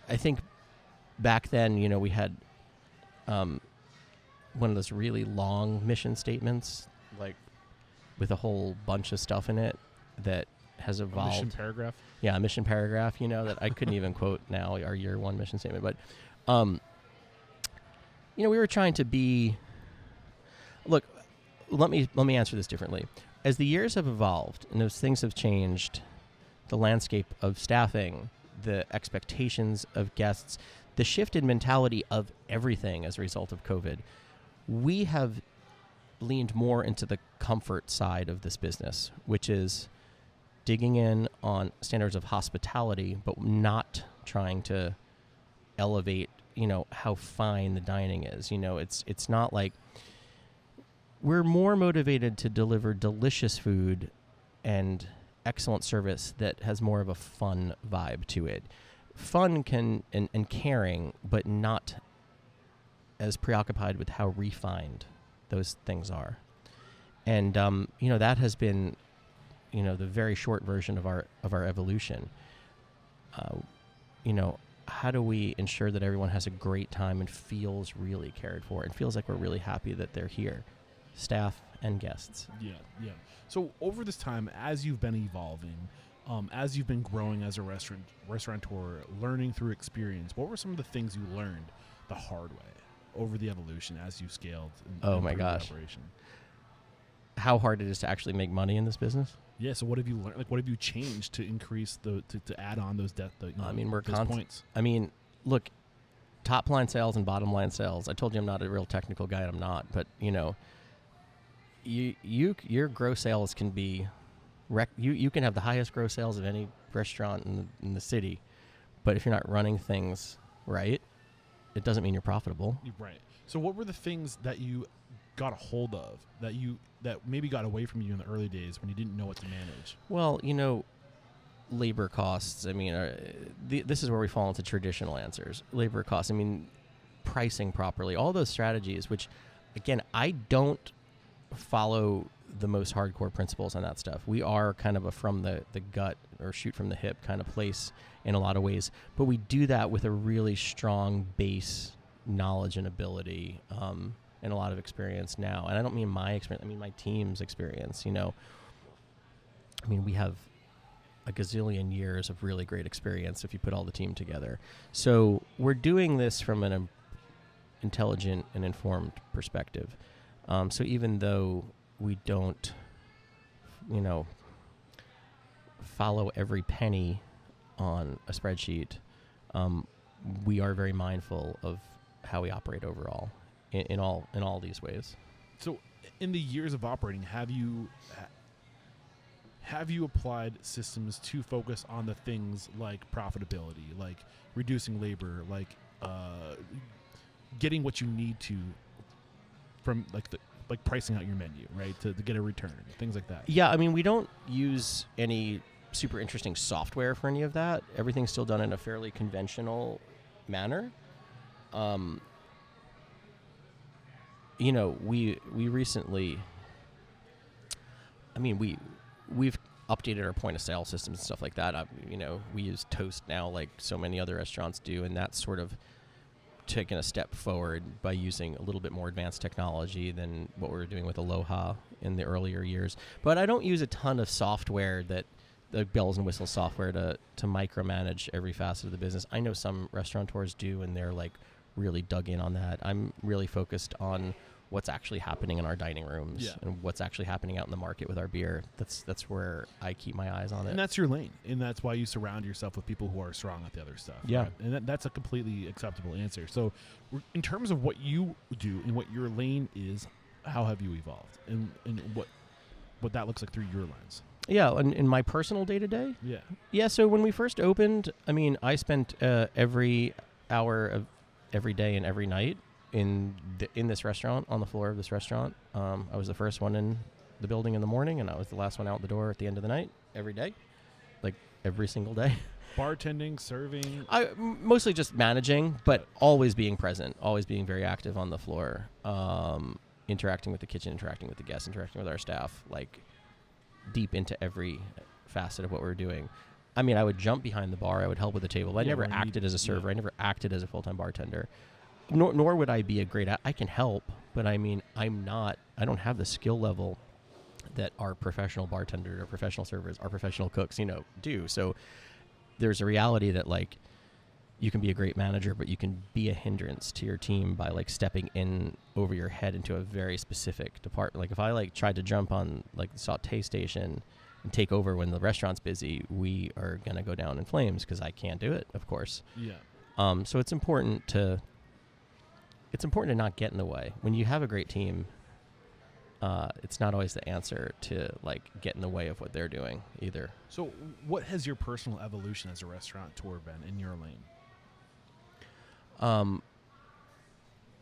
I think back then, we had one of those really long mission statements, like with a whole bunch of stuff in it that has evolved. A mission paragraph? Yeah, a mission paragraph, that I couldn't even quote now, our year 1 mission statement. But, we were trying to be... Look, let me answer this differently. As the years have evolved and those things have changed, the landscape of staffing, the expectations of guests, the shift in mentality of everything as a result of COVID, we have leaned more into the comfort side of this business, which is digging in on standards of hospitality, but not trying to elevate, how fine the dining is. It's not like we're more motivated to deliver delicious food and excellent service that has more of a fun vibe to it. Fun and caring, but not as preoccupied with how refined those things are. And that has been the very short version of our evolution. How do we ensure that everyone has a great time and feels really cared for and feels like we're really happy that they're here, staff and guests. Yeah. So over this time, as you've been evolving, as you've been growing as a restaurateur, learning through experience, what were some of the things you learned the hard way over the evolution as you scaled? Oh my gosh. Operation? How hard it is to actually make money in this business? Yeah. So what have you learned? Like, what have you changed to increase to add on those points? I mean, look, top line sales and bottom line sales. I told you I'm not a real technical guy, and I'm not. But your gross sales can be, you can have the highest gross sales of any restaurant in the city, but if you're not running things right, it doesn't mean you're profitable. Right. So what were the things that you got a hold of that maybe got away from you in the early days when you didn't know what to manage? Well, labor costs. I mean, this is where we fall into traditional answers. Labor costs. I mean, pricing properly. All those strategies, which, again, I don't follow the most hardcore principles on that stuff. We are kind of a from the gut or shoot from the hip kind of place in a lot of ways. But we do that with a really strong base knowledge and ability and a lot of experience now. And I don't mean my experience. I mean my team's experience. I mean, we have a gazillion years of really great experience if you put all the team together. So we're doing this from an intelligent and informed perspective. So even though we don't, follow every penny on a spreadsheet, we are very mindful of how we operate overall in all these ways. So in the years of operating, have you applied systems to focus on the things like profitability, like reducing labor, like getting what you need to from like pricing out your menu, right, to get a return, things like that? Yeah, I mean, we don't use any super interesting software for any of that. Everything's still done in a fairly conventional manner. We recently, I mean, we've updated our point of sale systems and stuff like that. We use Toast now, like so many other restaurants do, and that's sort of taken a step forward by using a little bit more advanced technology than what we were doing with Aloha in the earlier years. But I don't use a ton of software, that the bells and whistles software to micromanage every facet of the business. I know some restaurateurs do, and they're like really dug in on that. I'm really focused on what's actually happening in our dining rooms and what's actually happening out in the market with our beer. That's where I keep my eyes on it. And that's your lane. And that's why you surround yourself with people who are strong at the other stuff. Yeah. Right? And that's a completely acceptable answer. So in terms of what you do and what your lane is, how have you evolved? And what that looks like through your lens? Yeah, in my personal day-to-day? Yeah. Yeah, so when we first opened, I mean, I spent every hour of every day and every night in this restaurant, on the floor of this restaurant. I was the first one in the building in the morning, and I was the last one out the door at the end of the night every day, like every single day. Bartending, serving? Mostly just managing, but always being present, always being very active on the floor, interacting with the kitchen, interacting with the guests, interacting with our staff, like deep into every facet of what we're doing. I mean, I would jump behind the bar. I would help with the table. But I never acted as a server. I never acted as a full-time bartender. Nor would I be a great... I can help, but I mean, I don't have the skill level that our professional bartenders, our professional servers, our professional cooks, do. So there's a reality that, like, you can be a great manager, but you can be a hindrance to your team by, like, stepping in over your head into a very specific department. Like, if I, like, tried to jump on, like, the saute station and take over when the restaurant's busy, we are going to go down in flames because I can't do it, of course. Yeah. So it's important to not get in the way. When you have a great team, it's not always the answer to, like, get in the way of what they're doing either. So what has your personal evolution as a restaurateur been in your lane?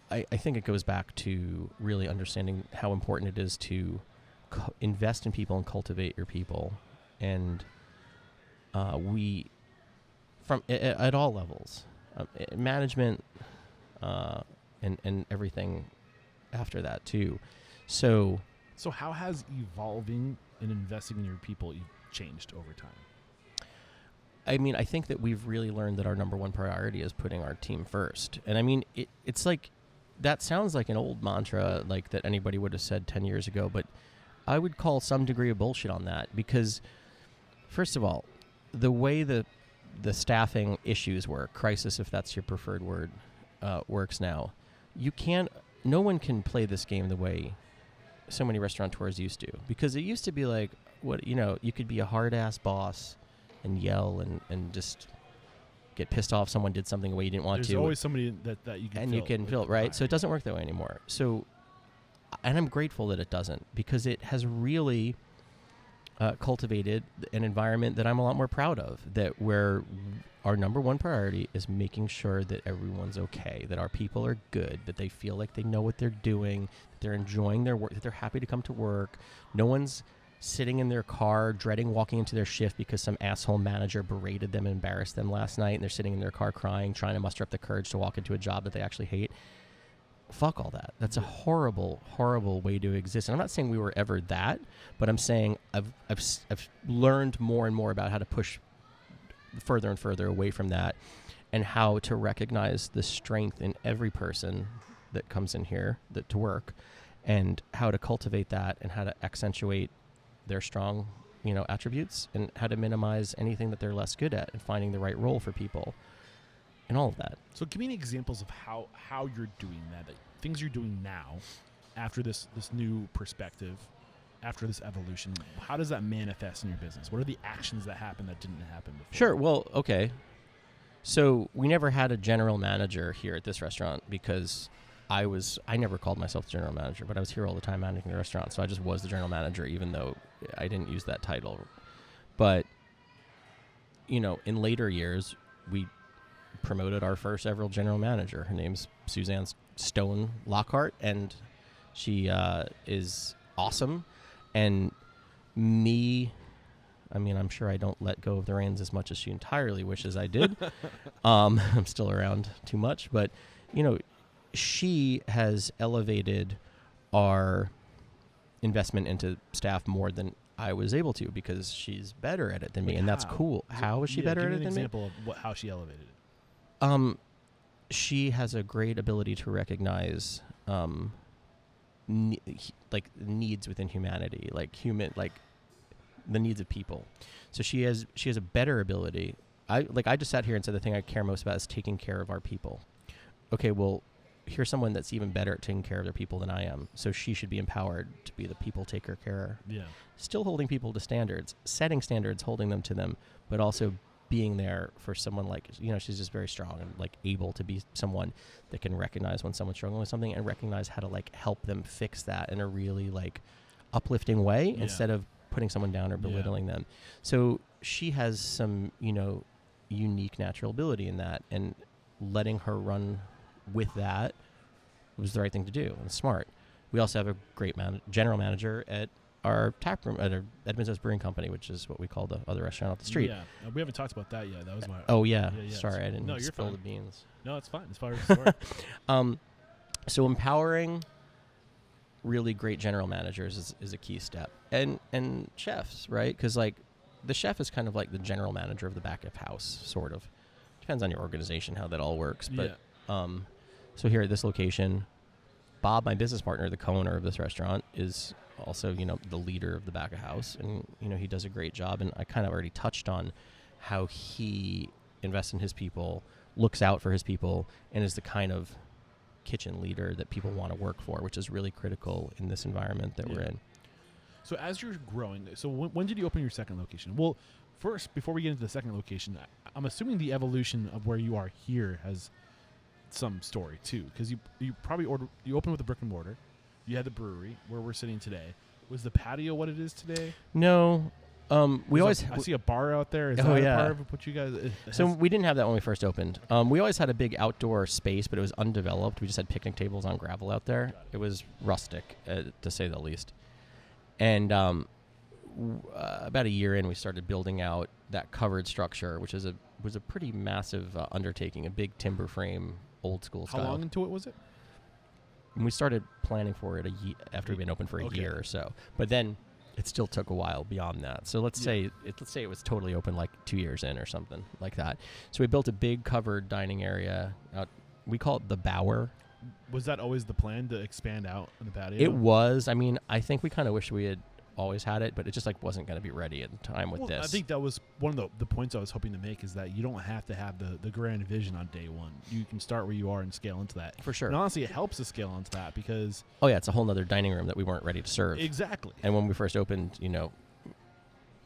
I think it goes back to really understanding how important it is to invest in people and cultivate your people. And we, from at all levels, management and everything after that too. So how has evolving and investing in your people changed over time? I mean, I think that we've really learned that our number one priority is putting our team first. And I mean, it's like that sounds like an old mantra, like that anybody would have said 10 years ago, but I would call some degree of bullshit on that because, first of all, the way the staffing issues work, crisis, if that's your preferred word, works now, no one can play this game the way so many restaurateurs used to, because it used to be like, you could be a hard-ass boss and yell and just get pissed off someone did something the way you didn't want to. There's always somebody that you can you can fill, right? So it doesn't work that way anymore. So, and I'm grateful that it doesn't, because it has really cultivated an environment that I'm a lot more proud of, that where our number one priority is making sure that everyone's okay, that our people are good, that they feel like they know what they're doing, that they're enjoying their work, that they're happy to come to work. No one's sitting in their car dreading walking into their shift because some asshole manager berated them and embarrassed them last night, and they're sitting in their car crying, trying to muster up the courage to walk into a job that they actually hate. Fuck all that. That's a horrible, horrible way to exist. And I'm not saying we were ever that, but I'm saying I've learned more and more about how to push further and further away from that, and how to recognize the strength in every person that comes in here to work, and how to cultivate that, and how to accentuate their strong, attributes, and how to minimize anything that they're less good at, and finding the right role for people, and all of that. So give me examples of how you're doing that, things you're doing now after this new perspective, after this evolution. How does that manifest in your business? What are the actions that happen that didn't happen before? Sure. Well, okay. So we never had a general manager here at this restaurant, because I never called myself the general manager, but I was here all the time managing the restaurant. So I just was the general manager, even though I didn't use that title. But, in later years, we promoted our first ever general manager. Her name's Suzanne Stone Lockhart, and she is awesome. And I'm sure I don't let go of the reins as much as she entirely wishes I did. I'm still around too much, but, she has elevated our investment into staff more than I was able to, because she's better at it than me, and that's cool. How is she better at it than me? Give me an example of how she elevated it. She has a great ability to recognize needs within humanity, like the needs of people. So she has a better ability. I just sat here and said the thing I care most about is taking care of our people. Okay, well, here's someone that's even better at taking care of their people than I am. So she should be empowered to be the people taker carer. Yeah. Still holding people to standards, setting standards, holding them to them, but also being there for someone she's just very strong and able to be someone that can recognize when someone's struggling with something and recognize how to help them fix that in a really uplifting way, instead of putting someone down or belittling them. So she has some, unique natural ability in that, and letting her run with that was the right thing to do, and smart. We also have a great general manager at our tap room at our Edmund's Oast Brewing Company, which is what we call the other restaurant off the street. Yeah, we haven't talked about that yet. That was my. Oh yeah. Sorry, I didn't spill the beans. No, it's fine. It's part of the story. So empowering really great general managers is a key step, and chefs, right? Because the chef is kind of like the general manager of the back of house, sort of. Depends on your organization how that all works, but so here at this location, Bob, my business partner, the co-owner of this restaurant, is also, the leader of the back of house, and, he does a great job. And I kind of already touched on how he invests in his people, looks out for his people, and is the kind of kitchen leader that people want to work for, which is really critical in this environment that we're in. So as you're growing, so when did you open your second location? Well, first, before we get into the second location, I'm assuming the evolution of where you are here has some story too, because you probably opened with a brick and mortar. You had the brewery where we're sitting today. Was the patio what it is today? No. I see a bar out there. Is that part of what you guys? So we didn't have that when we first opened. We always had a big outdoor space, but it was undeveloped. We just had picnic tables on gravel out there. It was rustic, to say the least. And about a year in, we started building out that covered structure, which was a pretty massive undertaking, a big timber frame, old school style. How long into it was it? And we started planning for it after we'd been open for a year or so. But then it still took a while beyond that. So let's say it was totally open 2 years in or something like that. So we built a big covered dining area out. We call it the Bower. Was that always the plan to expand out in the patio? It was. I mean, I think we kind of wish we had always had it, but it just like wasn't going to be ready at the time with this. I think that was one of the points I was hoping to make, is that you don't have to have the grand vision on day one. You can start where you are and scale into that. For sure. And honestly, it helps to scale into that because... Oh, yeah, it's a whole nother dining room that we weren't ready to serve. Exactly. And when we first opened,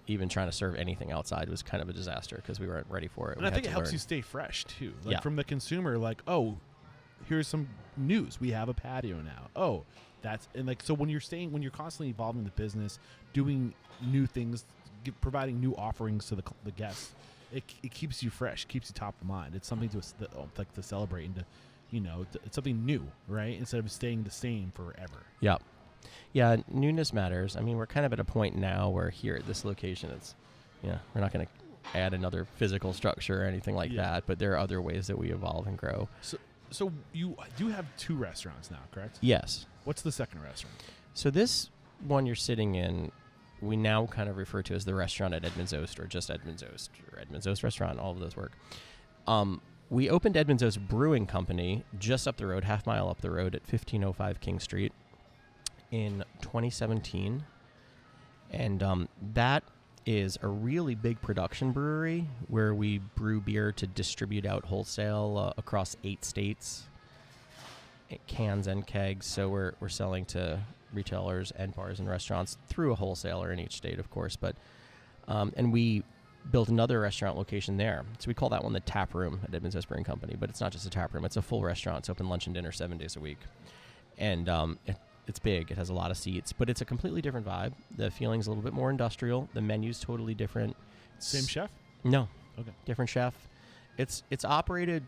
even trying to serve anything outside was kind of a disaster because we weren't ready for it. And I think it helps you stay fresh, too. Like, Yeah. from the consumer, like, oh, here's some news. We have a patio now. Oh, so when you're constantly evolving the business, doing new things, providing new offerings to the guests, it keeps you fresh, keeps you top of mind. It's something to celebrate and it's something new, right? Instead of staying the same forever. Yeah. Yeah, newness matters. I mean, we're kind of at a point now where here at this location, we're not going to add another physical structure or anything like that, but there are other ways that we evolve and grow. So you do have 2 restaurants now, correct? Yes. What's the second restaurant? So this one you're sitting in, we now kind of refer to as the restaurant at Edmund's Oast, or just Edmund's Oast, or Edmund's Oast Restaurant. All of those work. We opened Edmund's Oast Brewing Company just up the road, half mile up the road at 1505 King Street in 2017. And that is a really big production brewery where we brew beer to distribute out wholesale across 8 states, cans and kegs. So we're selling to retailers and bars and restaurants through a wholesaler in each state, of course. But and we built another restaurant location there. So we call that one the Tap Room at Edmund's Oast Brewing Company. But it's not just a tap room; it's a full restaurant. It's open lunch and dinner 7 days a week, and it's big. It has a lot of seats, but it's a completely different vibe. The feeling's a little bit more industrial. The menu's totally different. Same chef? No. Okay. Different chef. It's operated,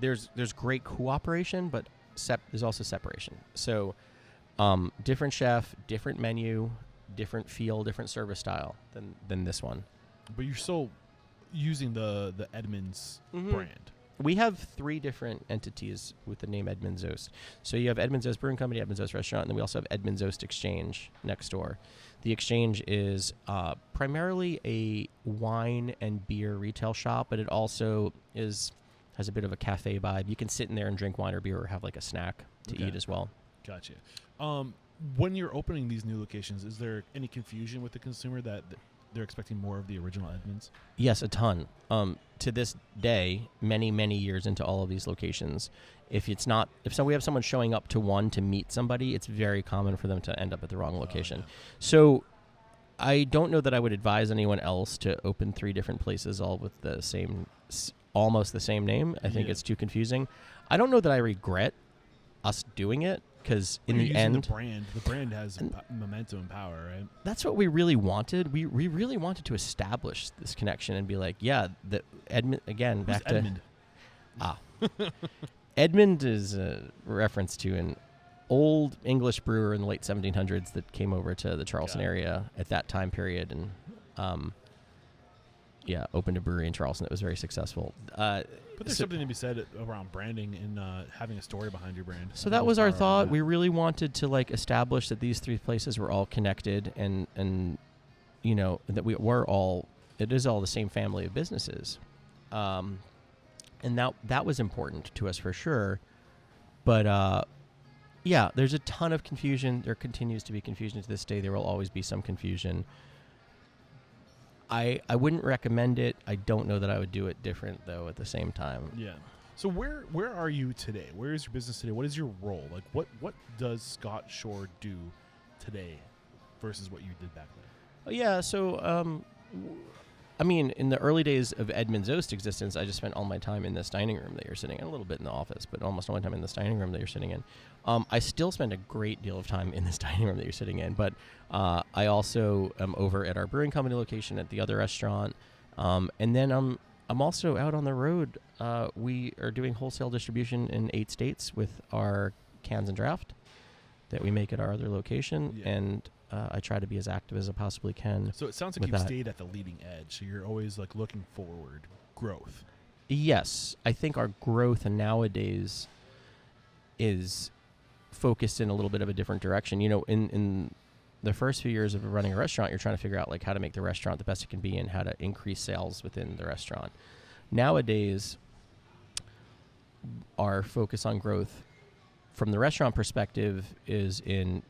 there's great cooperation, but there's also separation. So different chef, different menu, different feel, different service style than this one. But you're still using the Edmund's brand. We have 3 different entities with the name Edmund's Oast. So you have Edmund's Oast Brewing Company, Edmund's Oast Restaurant, and then we also have Edmund's Oast Exchange next door. The Exchange is primarily a wine and beer retail shop, but it also has a bit of a cafe vibe. You can sit in there and drink wine or beer or have like a snack to eat as well. Gotcha. When you're opening these new locations, is there any confusion with the consumer that they're expecting more of the original Edmunds? Yes, a ton. To this day, many, many years into all of these locations, if we have someone showing up to one to meet somebody, it's very common for them to end up at the wrong location. Yeah. So I don't know that I would advise anyone else to open 3 different places all with the same, almost the same name. I think it's too confusing. I don't know that I regret us doing it, because in the end, the brand has momentum and power, right? That's what we really wanted. We really wanted to establish this connection and be like, the Edmund again. Who's back to Edmund? Edmund is a reference to an old English brewer in the late 1700s that came over to the Charleston area at that time period, and opened a brewery in Charleston that was very successful. But there's something to be said around branding and having a story behind your brand. So that was our thought. We really wanted to establish that these 3 places were all connected, and that it is all the same family of businesses, and that was important to us for sure. But there's a ton of confusion. There continues to be confusion to this day. There will always be some confusion. I wouldn't recommend it. I don't know that I would do it different, though, at the same time. Yeah. So where are you today? Where is your business today? What is your role? Like, what does Scott Shor do today versus what you did back then? Yeah, so, in the early days of Edmund's Oast existence, I just spent all my time in this dining room that you're sitting in, a little bit in the office, but almost all my time in this dining room that you're sitting in. I still spend a great deal of time in this dining room that you're sitting in, but I also am over at our brewing company location at the other restaurant, and then I'm also out on the road. We are doing wholesale distribution in 8 states with our cans and draft that we make at our other location, and I try to be as active as I possibly can. So it sounds like you've stayed at the leading edge. So you're always looking forward, growth. Yes, I think our growth nowadays is focused in a little bit of a different direction. In the first few years of running a restaurant, you're trying to figure out how to make the restaurant the best it can be and how to increase sales within the restaurant. Nowadays, our focus on growth from the restaurant perspective is in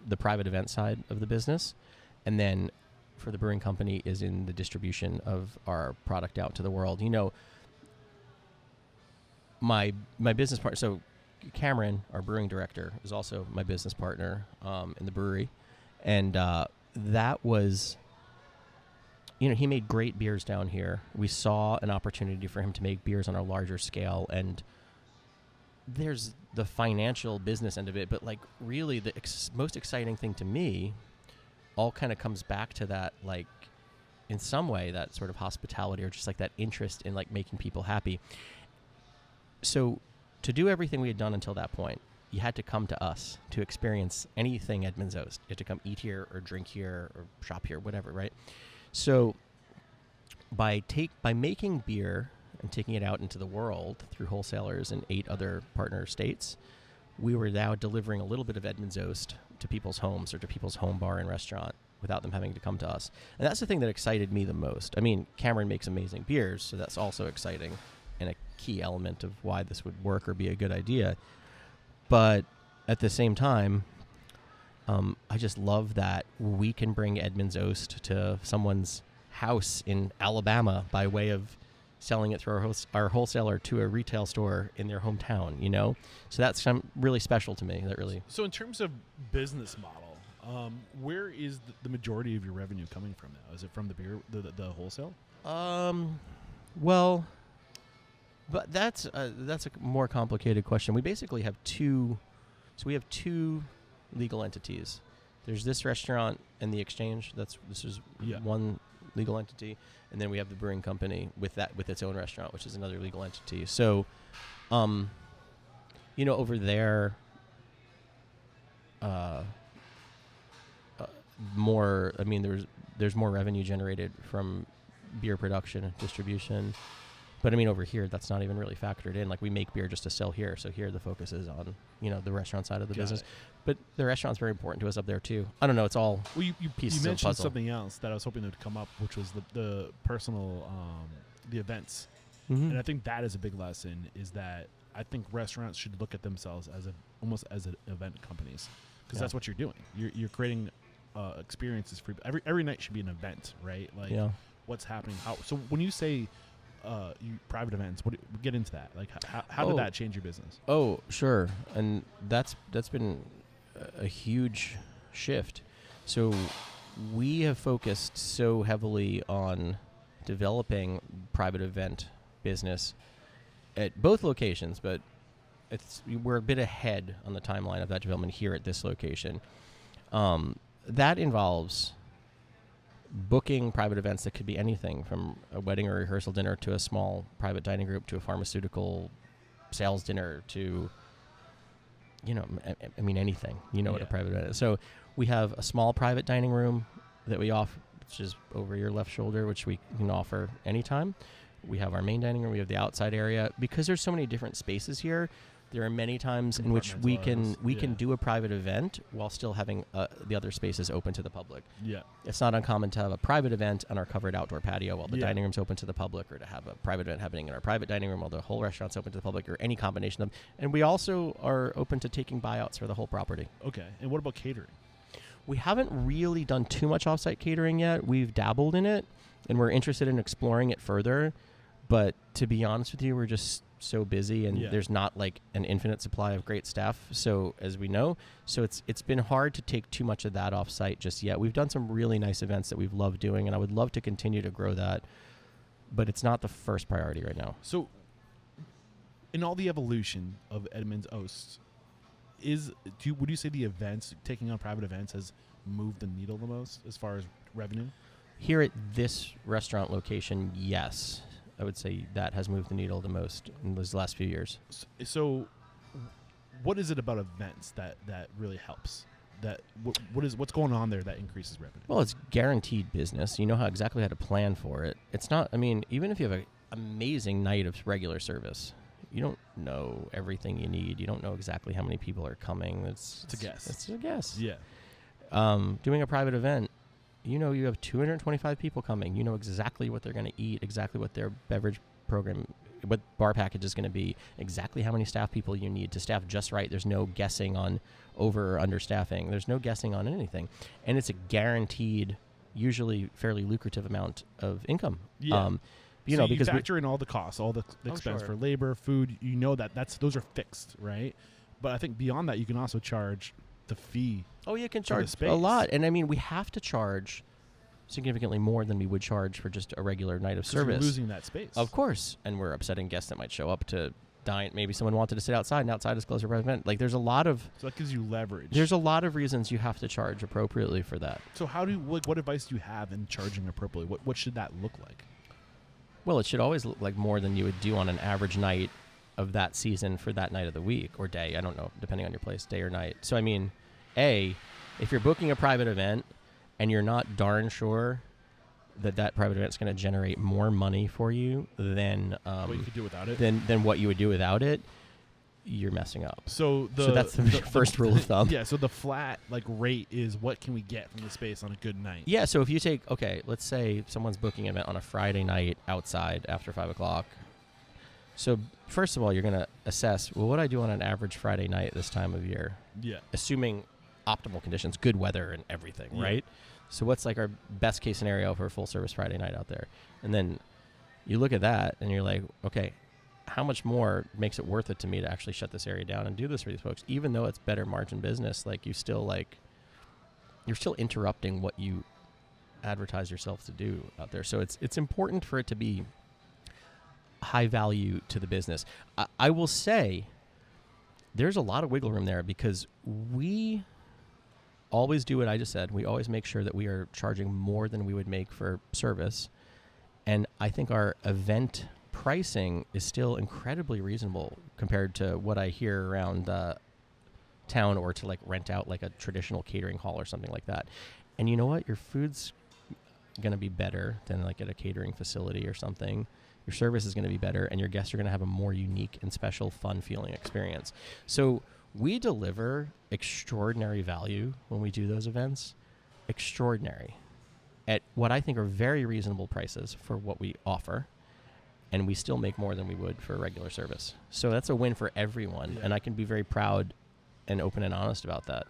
the private event side of the business, and then for the brewing company is in the distribution of our product out to the world. You know, my business partner, so Cameron, our brewing director, is also my business partner in the brewery, and that was, you know, he made great beers down here. We saw an opportunity for him to make beers on a larger scale, and there's the financial business end of it, but like really the most exciting thing to me all kind of comes back to that, like in some way, that sort of hospitality or just like that interest in like making people happy. So to do everything we had done until that point, you had to come to us to experience anything Edmund's Oast. You had to come eat here or drink here or shop here, whatever, right? So by making beer and taking it out into the world through wholesalers in 8 other partner states, we were now delivering a little bit of Edmund's Oast to people's homes or to people's home bar and restaurant without them having to come to us. And that's the thing that excited me the most. I mean, Cameron makes amazing beers, so that's also exciting and a key element of why this would work or be a good idea. But at the same time, I just love that we can bring Edmund's Oast to someone's house in Alabama by way of selling it through our wholesaler to a retail store in their hometown, you know? So that's really special to me. That really. So in terms of business model, where is the majority of your revenue coming from now? Is it from the beer, the wholesale? Well, but that's a more complicated question. We basically have two legal entities. There's this restaurant and the exchange. This is one legal entity, and then we have the brewing company with its own restaurant, which is another legal entity. So, you know, over there, more. I mean, there's more revenue generated from beer production and distribution. But I mean, over here, that's not even really factored in. Like, we make beer just to sell here. So here the focus is on, you know, the restaurant side of the business. But the restaurant's very important to us up there, too. I don't know. It's all pieces you of mentioned puzzle. something else that I was hoping would come up, which was the personal, the events. Mm-hmm. And I think that is a big lesson, is that I think restaurants should look at themselves as almost as event companies, because that's what you're doing. You're creating experiences for every night should be an event, right? Like what's happening. So when you say private events, get into that. Like how did that change your business? Oh, sure. And that's been a huge shift. So we have focused so heavily on developing private event business at both locations, but we're a bit ahead on the timeline of that development here at this location. That involves booking private events that could be anything from a wedding or rehearsal dinner to a small private dining group to a pharmaceutical sales dinner to, you know, I mean, anything, you know what a private event is. So we have a small private dining room that we offer, which is over your left shoulder, which we can offer anytime. We have our main dining room. We have the outside area. Because there's so many different spaces here, there are many times in which we can do a private event while still having the other spaces open to the public. Yeah, it's not uncommon to have a private event on our covered outdoor patio while the dining room's open to the public, or to have a private event happening in our private dining room while the whole restaurant's open to the public, or any combination of them. And we also are open to taking buyouts for the whole property. Okay. And what about catering? We haven't really done too much offsite catering yet. We've dabbled in it, and we're interested in exploring it further. But to be honest with you, we're just so busy, and there's not like an infinite supply of great staff. So as we know, it's been hard to take too much of that off site just yet. We've done some really nice events that we've loved doing, and I would love to continue to grow that, but it's not the first priority right now. So in all the evolution of Edmund's Oast, would you say the events, taking on private events, has moved the needle the most as far as revenue? Here at this restaurant location, yes. I would say that has moved the needle the most in those last few years. So what is it about events that really helps? What's going on there that increases revenue? Well, it's guaranteed business. You know exactly how to plan for it. It's not, I mean, even if you have an amazing night of regular service, you don't know everything you need. You don't know exactly how many people are coming. It's a guess. It's a guess. Yeah. Doing a private event, you know, you have 225 people coming. You know exactly what they're going to eat, exactly what their beverage program what bar package is going to be, exactly how many staff people you need to staff just right. There's no guessing on over or under staffing. There's no guessing on anything. And it's a guaranteed, usually fairly lucrative amount of income. Yeah. You because you factor in all the costs, all the expense sure. for labor, food, those are fixed, right? But I think beyond that, you can also charge the fee. Oh, you can charge a lot. And I mean, we have to charge significantly more than we would charge for just a regular night of service. You're losing that space. Of course. And we're upsetting guests that might show up to dine. Maybe someone wanted to sit outside, and outside is closed for private event. Like, there's a lot of... So that gives you leverage. There's a lot of reasons you have to charge appropriately for that. So what advice do you have in charging appropriately? What should that look like? Well, it should always look like more than you would do on an average night of that season for that night of the week or day. I don't know, depending on your place, day or night. So, I mean, if you're booking a private event and you're not darn sure that private event is going to generate more money for you than what you could do without it, than what you would do without it, you're messing up. So that's the first rule of thumb. Yeah. So the flat rate is what can we get from the space on a good night? Yeah. So if you take let's say someone's booking an event on a Friday night outside after 5 o'clock. So first of all, you're going to assess, well, what do I do on an average Friday night this time of year? Yeah. Assuming optimal conditions, good weather and everything, right? So what's like our best case scenario for a full service Friday night out there? And then you look at that and you're like, okay, how much more makes it worth it to me to actually shut this area down and do this for these folks? Even though it's better margin business, like you're still interrupting what you advertise yourself to do out there. So it's important for it to be high value to the business. I will say there's a lot of wiggle room there because we always do what I just said. We always make sure that we are charging more than we would make for service. And I think our event pricing is still incredibly reasonable compared to what I hear around town or to like rent out like a traditional catering hall or something like that. And you know what? Your food's going to be better than like at a catering facility or something. Your service is going to be better, and your guests are going to have a more unique and special, fun feeling experience. So we deliver extraordinary value when we do those events, extraordinary, at what I think are very reasonable prices for what we offer, and we still make more than we would for regular service. So that's a win for everyone, and I can be very proud and open and honest about that.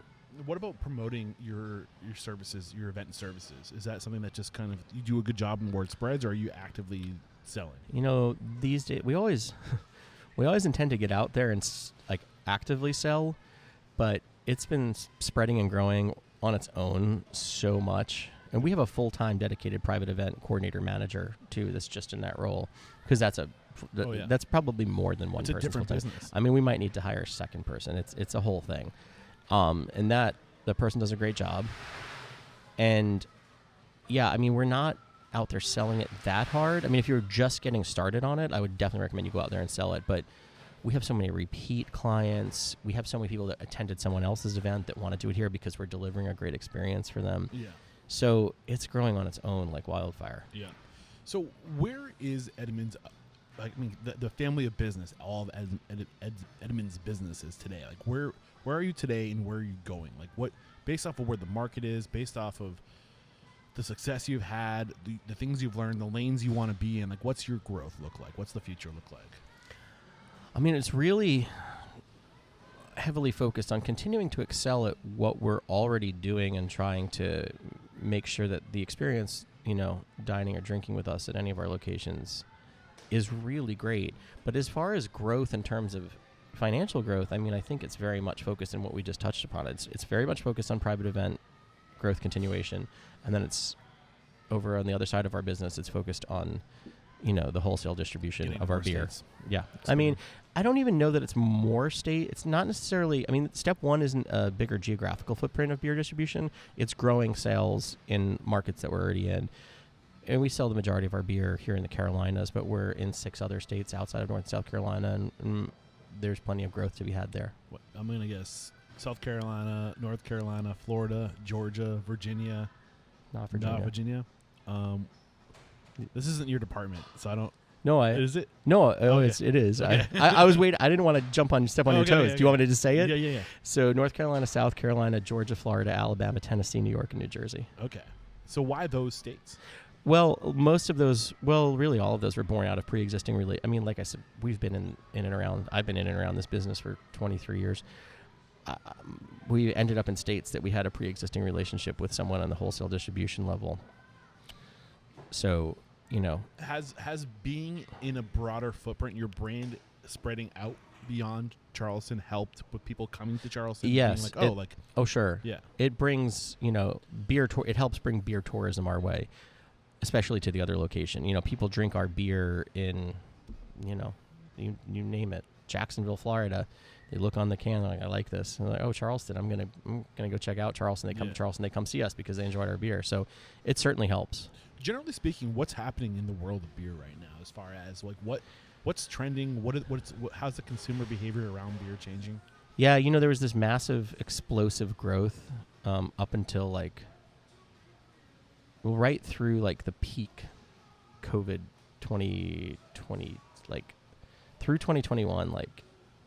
What about promoting your services, your event services? Is that something that just kind of you do a good job and word spreads, or are you actively selling? You know, these days we always intend to get out there and like actively sell, but it's been spreading and growing on its own so much. And we have a full-time dedicated private event coordinator manager too that's just in that role, because that's that's probably more than one person. It's a different business. I mean, we might need to hire a second person. It's a whole thing. And that the person does a great job. And yeah, I mean, we're not out there selling it that hard. I mean, if you're just getting started on it, I would definitely recommend you go out there and sell it. But we have so many repeat clients. We have so many people that attended someone else's event that want to do it here because we're delivering a great experience for them. Yeah. So it's growing on its own like wildfire. Yeah. So where is Edmund's, the family of business, all of Edmund's businesses today? Like where are you today and where are you going? Like what, based off of where the market is, based off of the success you've had, the things you've learned, the lanes you want to be in, like what's your growth look like? What's the future look like? I mean, it's really heavily focused on continuing to excel at what we're already doing and trying to make sure that the experience, dining or drinking with us at any of our locations is really great. But as far as growth in terms of financial growth, I mean, I think it's very much focused on what we just touched upon. It's very much focused on private event growth continuation. And then it's over on the other side of our business, it's focused on, the wholesale distribution of our beer. States. Yeah. I mean, I don't even know that it's more state. It's not necessarily, I mean, step one isn't a bigger geographical footprint of beer distribution. It's growing sales in markets that we're already in. And we sell the majority of our beer here in the Carolinas, but we're in 6 other states outside of North and South Carolina, and there's plenty of growth to be had there. I'm going to guess South Carolina, North Carolina, Florida, Georgia, Virginia. Not Virginia. This isn't your department, so I don't. No, is it? No, Okay. it is. Okay. I was waiting. I didn't want to step on your toes. Do you want me to just say it? Yeah. So North Carolina, South Carolina, Georgia, Florida, Alabama, Tennessee, New York, and New Jersey. Okay. So why those states? Well, most of those, well, really all of those were born out of pre-existing I mean, like I said, we've been in and around, I've been in and around this business for 23 years. We ended up in states that we had a pre-existing relationship with someone on the wholesale distribution level. So, you know. Has being in a broader footprint, your brand spreading out beyond Charleston, helped with people coming to Charleston? Yes. Being like, oh, sure. Yeah. It brings, you know, it helps bring beer tourism our way, especially to the other location. You know, people drink our beer in, you know, you name it, Jacksonville, Florida. They look on the can, they're like, I like this. And they're like, oh, Charleston, I'm gonna go check out Charleston. They come to Charleston, they come see us because they enjoyed our beer. So it certainly helps. Generally speaking, what's happening in the world of beer right now, as far as like what's trending? How's the consumer behavior around beer changing? Yeah, you know, there was this massive explosive growth up until right through like the peak COVID 2020, like through 2021, like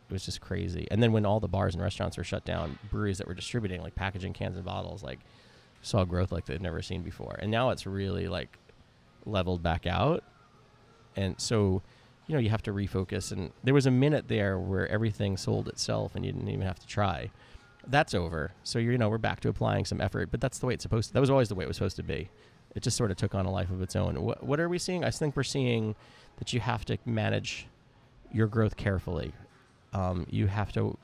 it was just crazy. And then when all the bars and restaurants were shut down, breweries that were distributing, like packaging cans and bottles, like saw growth like they'd never seen before. And now it's really like leveled back out. And so, you know, you have to refocus. And there was a minute there where everything sold itself and you didn't even have to try. That's over. So, you know, we're back to applying some effort, but that's the way it's supposed to. That was always the way it was supposed to be. It just sort of took on a life of its own. What are we seeing? I think we're seeing that you have to manage your growth carefully. You have to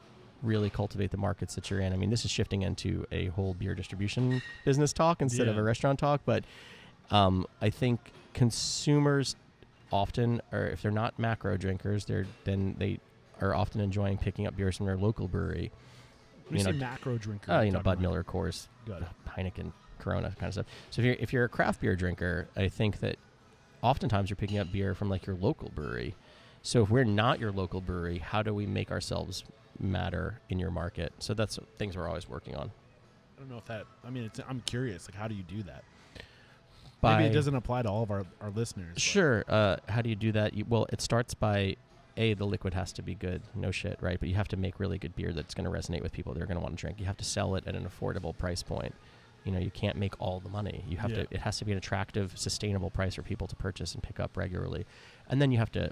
really cultivate the markets that you're in. I mean, this is shifting into a whole beer distribution business talk instead of a restaurant talk, but I think consumers often, or if they're not macro drinkers, they are often enjoying picking up beers from their local brewery. When you say macro drinker, you know, Bud Miller, Coors, Heineken, Corona kind of stuff. So if you're a craft beer drinker, I think that oftentimes you're picking up beer from like your local brewery. So if we're not your local brewery, how do we make ourselves matter in your market? So that's things we're always working on. I don't know if that, I mean, I'm curious, like how do you do that? By, maybe it doesn't apply to all of our listeners. Sure. How do you do that? Well, it starts by, the liquid has to be good. No shit, right? But you have to make really good beer that's going to resonate with people. They're going to want to drink. You have to sell it at an affordable price point. You know, you can't make all the money. You have to. It has to be an attractive, sustainable price for people to purchase and pick up regularly. And then you have to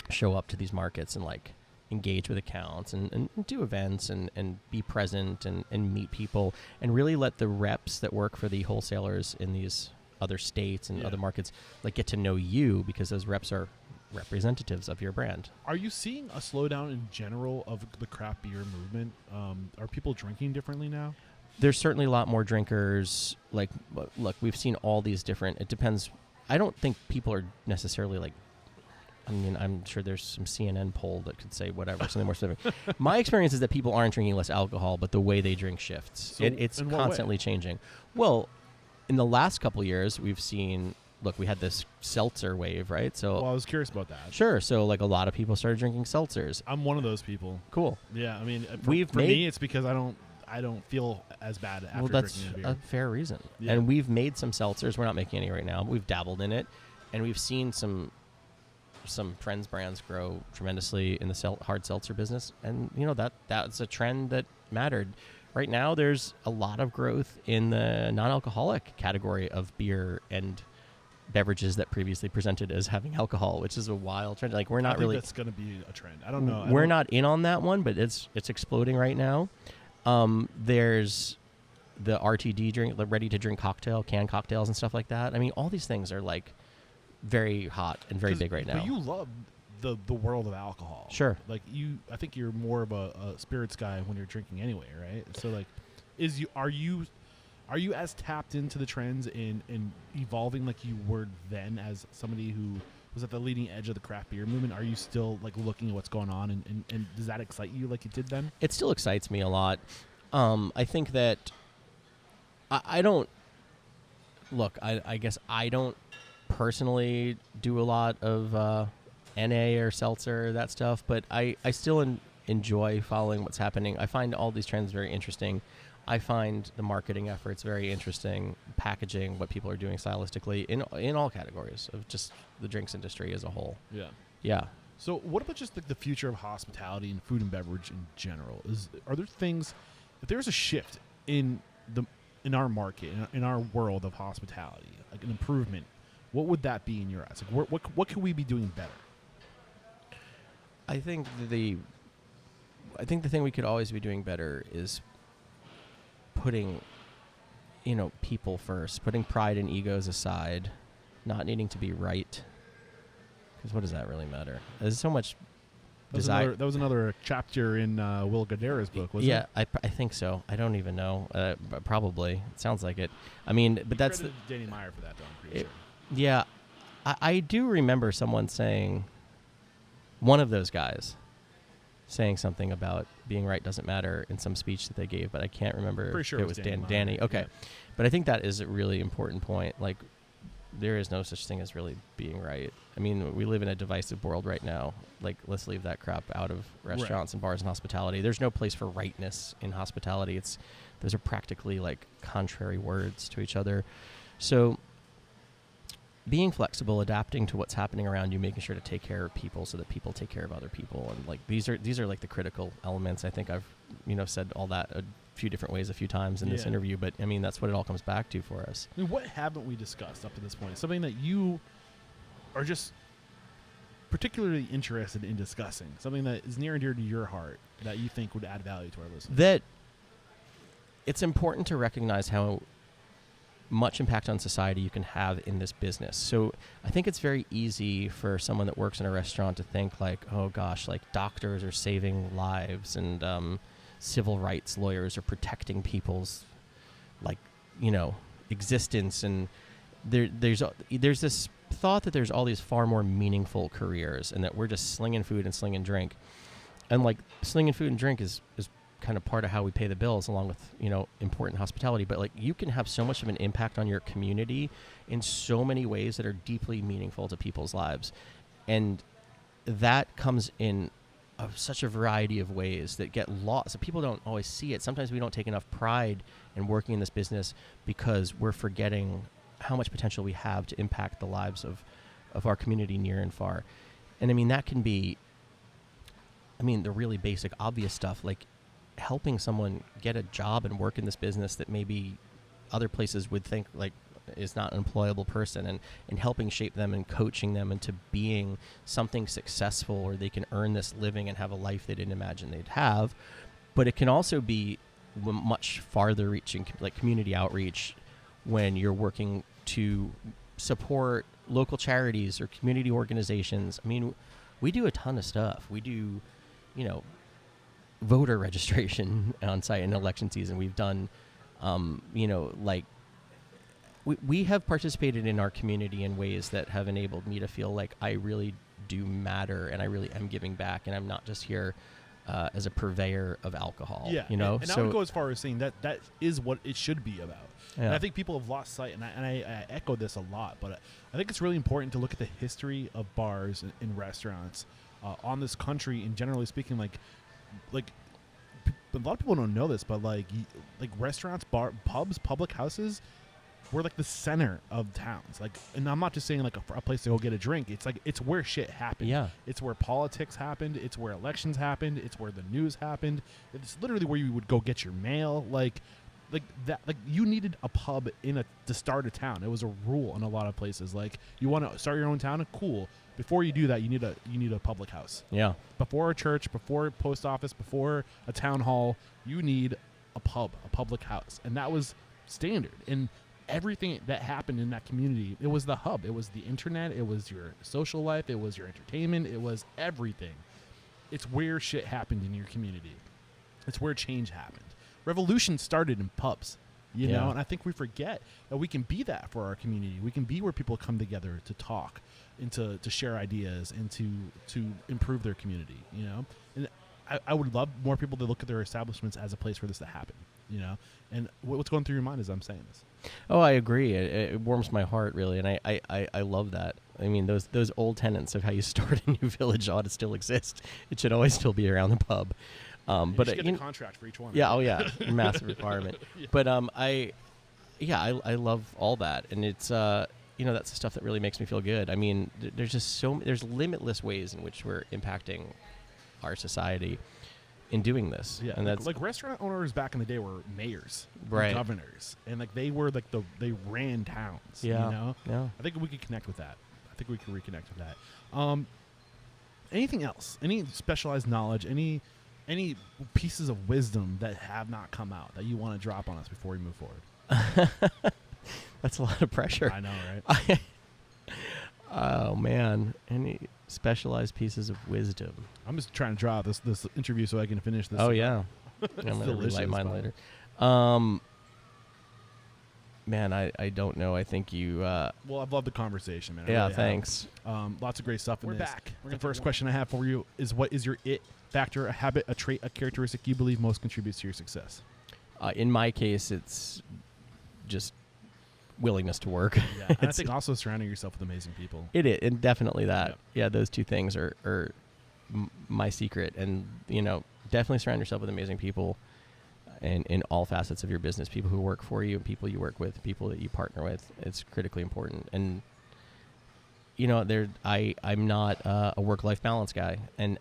show up to these markets and like engage with accounts and do events and be present and meet people and really let the reps that work for the wholesalers in these other states and other markets like get to know you, because those reps are representatives of your brand. Are you seeing a slowdown in general of the craft beer movement? Are people drinking differently now? There's certainly a lot more drinkers. Like, look, we've seen all these different, it depends. I don't think people are necessarily like, I mean, I'm sure there's some CNN poll that could say whatever, something more specific. My experience is that people aren't drinking less alcohol, but the way they drink shifts. So it's constantly changing. Well, in the last couple of years, we've seen, look, we had this seltzer wave, right? So, well, I was curious about that. Sure. So, like, a lot of people started drinking seltzers. I'm one of those people. Cool. Yeah, I mean, for me, it's because I don't feel as bad after drinking a beer. That's a fair reason. Yeah. And we've made some seltzers. We're not making any right now. But we've dabbled in it, and we've seen some friends brands grow tremendously in the hard seltzer business, and you know that's a trend that mattered. Right now, there's a lot of growth in the non-alcoholic category of beer and beverages that previously presented as having alcohol, which is a wild trend. Like we're not really. That's going to be a trend. I don't know. We're not in on that one, but it's exploding right now. There's the RTD drink, the ready-to-drink cocktail, canned cocktails and stuff like that. I mean, all these things are like very hot and very big right now. But you love the world of alcohol. Sure. Like I think you're more of a spirits guy when you're drinking anyway, right? So like, are you as tapped into the trends in evolving like you were then as somebody who was at the leading edge of the craft beer movement? Are you still like looking at what's going on and does that excite you like it did then? It still excites me a lot. I think that I don't look. I guess I don't personally do a lot of NA or seltzer, that stuff, but I still enjoy following what's happening. I find all these trends very interesting. I find the marketing efforts very interesting, packaging, what people are doing stylistically in all categories of just the drinks industry as a whole. Yeah. Yeah. So what about just the future of hospitality and food and beverage in general? Are there things, if there's a shift in our market, in our world of hospitality, like an improvement, what would that be in your eyes? Like, what could we be doing better? I think the thing we could always be doing better is putting, people first, putting pride and egos aside, not needing to be right. Because what does that really matter? There's so much desire. That was another chapter in Will Guidera's book, wasn't it? Yeah, I think so. I don't even know. But probably. It sounds like it. I mean, but that's Danny Meyer for that, though, I'm pretty sure. Yeah. I do remember someone saying, one of those guys saying something about being right doesn't matter in some speech that they gave, but I can't remember Pretty sure if it was Danny. Okay. Yeah. But I think that is a really important point. Like, there is no such thing as really being right. I mean, we live in a divisive world right now. Like, let's leave that crap out of restaurants and bars and hospitality. There's no place for rightness in hospitality. Those are practically like contrary words to each other. So being flexible, adapting to what's happening around you, making sure to take care of people so that people take care of other people. And like, these are like the critical elements. I think I've, said all that a few different ways a few times in this interview, but I mean, that's what it all comes back to for us. I mean, what haven't we discussed up to this point? Something that you are just particularly interested in discussing, something that is near and dear to your heart that you think would add value to our listeners. That it's important to recognize how much impact on society you can have in this business. So I think it's very easy for someone that works in a restaurant to think like, oh gosh, like doctors are saving lives and civil rights lawyers are protecting people's existence, and there's this thought that there's all these far more meaningful careers and that we're just slinging food and slinging drink, and like slinging food and drink is kind of part of how we pay the bills along with important hospitality, but like you can have so much of an impact on your community in so many ways that are deeply meaningful to people's lives, and that comes in such a variety of ways that get lost. So people don't always see it. Sometimes we don't take enough pride in working in this business because we're forgetting how much potential we have to impact the lives of our community near and far. And I mean, that can be, the really basic, obvious stuff, like helping someone get a job and work in this business that maybe other places would think like is not an employable person, and helping shape them and coaching them into being something successful, or they can earn this living and have a life they didn't imagine they'd have. But it can also be much farther reaching, like community outreach, when you're working to support local charities or community organizations. I mean, we do a ton of stuff. We do, voter registration on site in election season. We've done, we have participated in our community in ways that have enabled me to feel like I really do matter and I really am giving back, and I'm not just here as a purveyor of alcohol. Yeah, And I would go as far as saying that is what it should be about. Yeah. And I think people have lost sight, and I echo this a lot, but I think it's really important to look at the history of bars and restaurants on this country, and generally speaking, like a lot of people don't know this, but like restaurants, pubs, public houses were like the center of towns. Like, and I'm not just saying like a place to go get a drink. It's like, it's where shit happened. Yeah. It's where politics happened. It's where elections happened. It's where the news happened. It's literally where you would go get your mail. Like that, like you needed a pub to start a town. It was a rule in a lot of places. Like, you want to start your own town? Cool. Before you do that, you need a public house. Yeah. Before a church, before a post office, before a town hall, you need a pub, a public house. And that was standard. And everything that happened in that community, it was the hub. It was the internet. It was your social life. It was your entertainment. It was everything. It's where shit happened in your community. It's where change happened. Revolution started in pubs, you know, and I think we forget that we can be that for our community. We can be where people come together to talk and to share ideas and to improve their community, you know. And I would love more people to look at their establishments as a place for this to happen, you know. And what's going through your mind as I'm saying this? Oh, I agree. It warms my heart, really, and I love that. I mean, those old tenets of how you start a new village ought to still exist. It should always still be around the pub. But you should get a contract for each one. Yeah, right? oh yeah, massive requirement. Yeah. But I love all that, and it's that's the stuff that really makes me feel good. I mean, there's just there's limitless ways in which we're impacting our society, in doing this. Yeah, and that's like restaurant owners back in the day were mayors, Right. and governors, and like they were like they ran towns. Yeah. You know. Yeah. I think we could connect with that. I think we could reconnect with that. Anything else? Any specialized knowledge? Any pieces of wisdom that have not come out that you want to drop on us before we move forward? That's a lot of pressure. I know, right? Oh man, any specialized pieces of wisdom? I'm just trying to draw out this interview so I can finish this. Oh yeah, I'm gonna delicious, relight mine by the later. Man, I don't know. I think you. Well, I've loved the conversation, man. I Yeah, really have. thanks. Lots of great stuff in We're this. back. The first question I have for you is, what is your it factor, a habit, a trait, a characteristic you believe most contributes to your success? In my case, it's just willingness to work. Yeah, and I think also surrounding yourself with amazing people. It is, and definitely that. Yep. Yeah, those two things are my secret. And, definitely surround yourself with amazing people and in all facets of your business, people who work for you, people you work with, people that you partner with. It's critically important. And, I'm not a work-life balance guy, and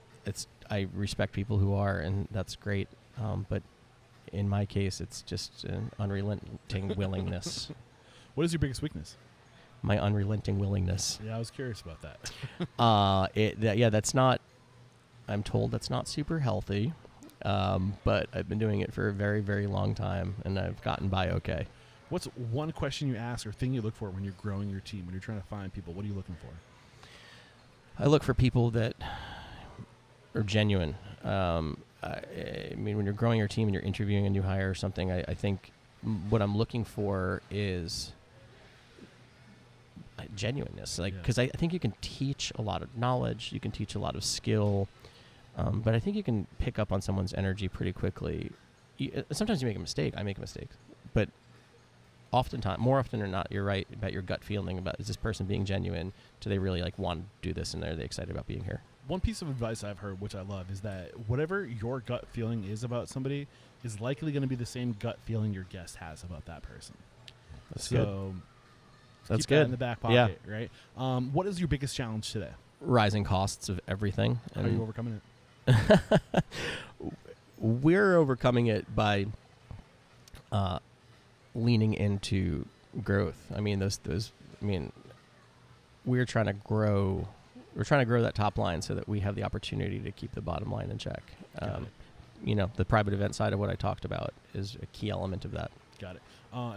I respect people who are, and that's great. But in my case, it's just an unrelenting willingness. What is your biggest weakness? My unrelenting willingness. Yeah, I was curious about that. That's not. I'm told that's not super healthy, but I've been doing it for a very, very long time, and I've gotten by okay. What's one question you ask or thing you look for when you're growing your team, when you're trying to find people? What are you looking for? I look for people that are genuine. I mean, when you're growing your team and you're interviewing a new hire or something, I think what I'm looking for is genuineness. Because I think you can teach a lot of knowledge, you can teach a lot of skill, but I think you can pick up on someone's energy pretty quickly. Sometimes you make a mistake. I make a mistake, but more often than not, you're right about your gut feeling about, is this person being genuine? Do they really want to do this, and are they excited about being here? One piece of advice I've heard, which I love, is that whatever your gut feeling is about somebody is likely going to be the same gut feeling your guest has about that person. That's good. That's keep good. That in the back pocket, right? What is your biggest challenge today? Rising costs of everything. How are you overcoming it? We're overcoming it by leaning into growth. I mean, we're trying to grow. We're trying to grow that top line so that we have the opportunity to keep the bottom line in check. The private event side of what I talked about is a key element of that. Got it.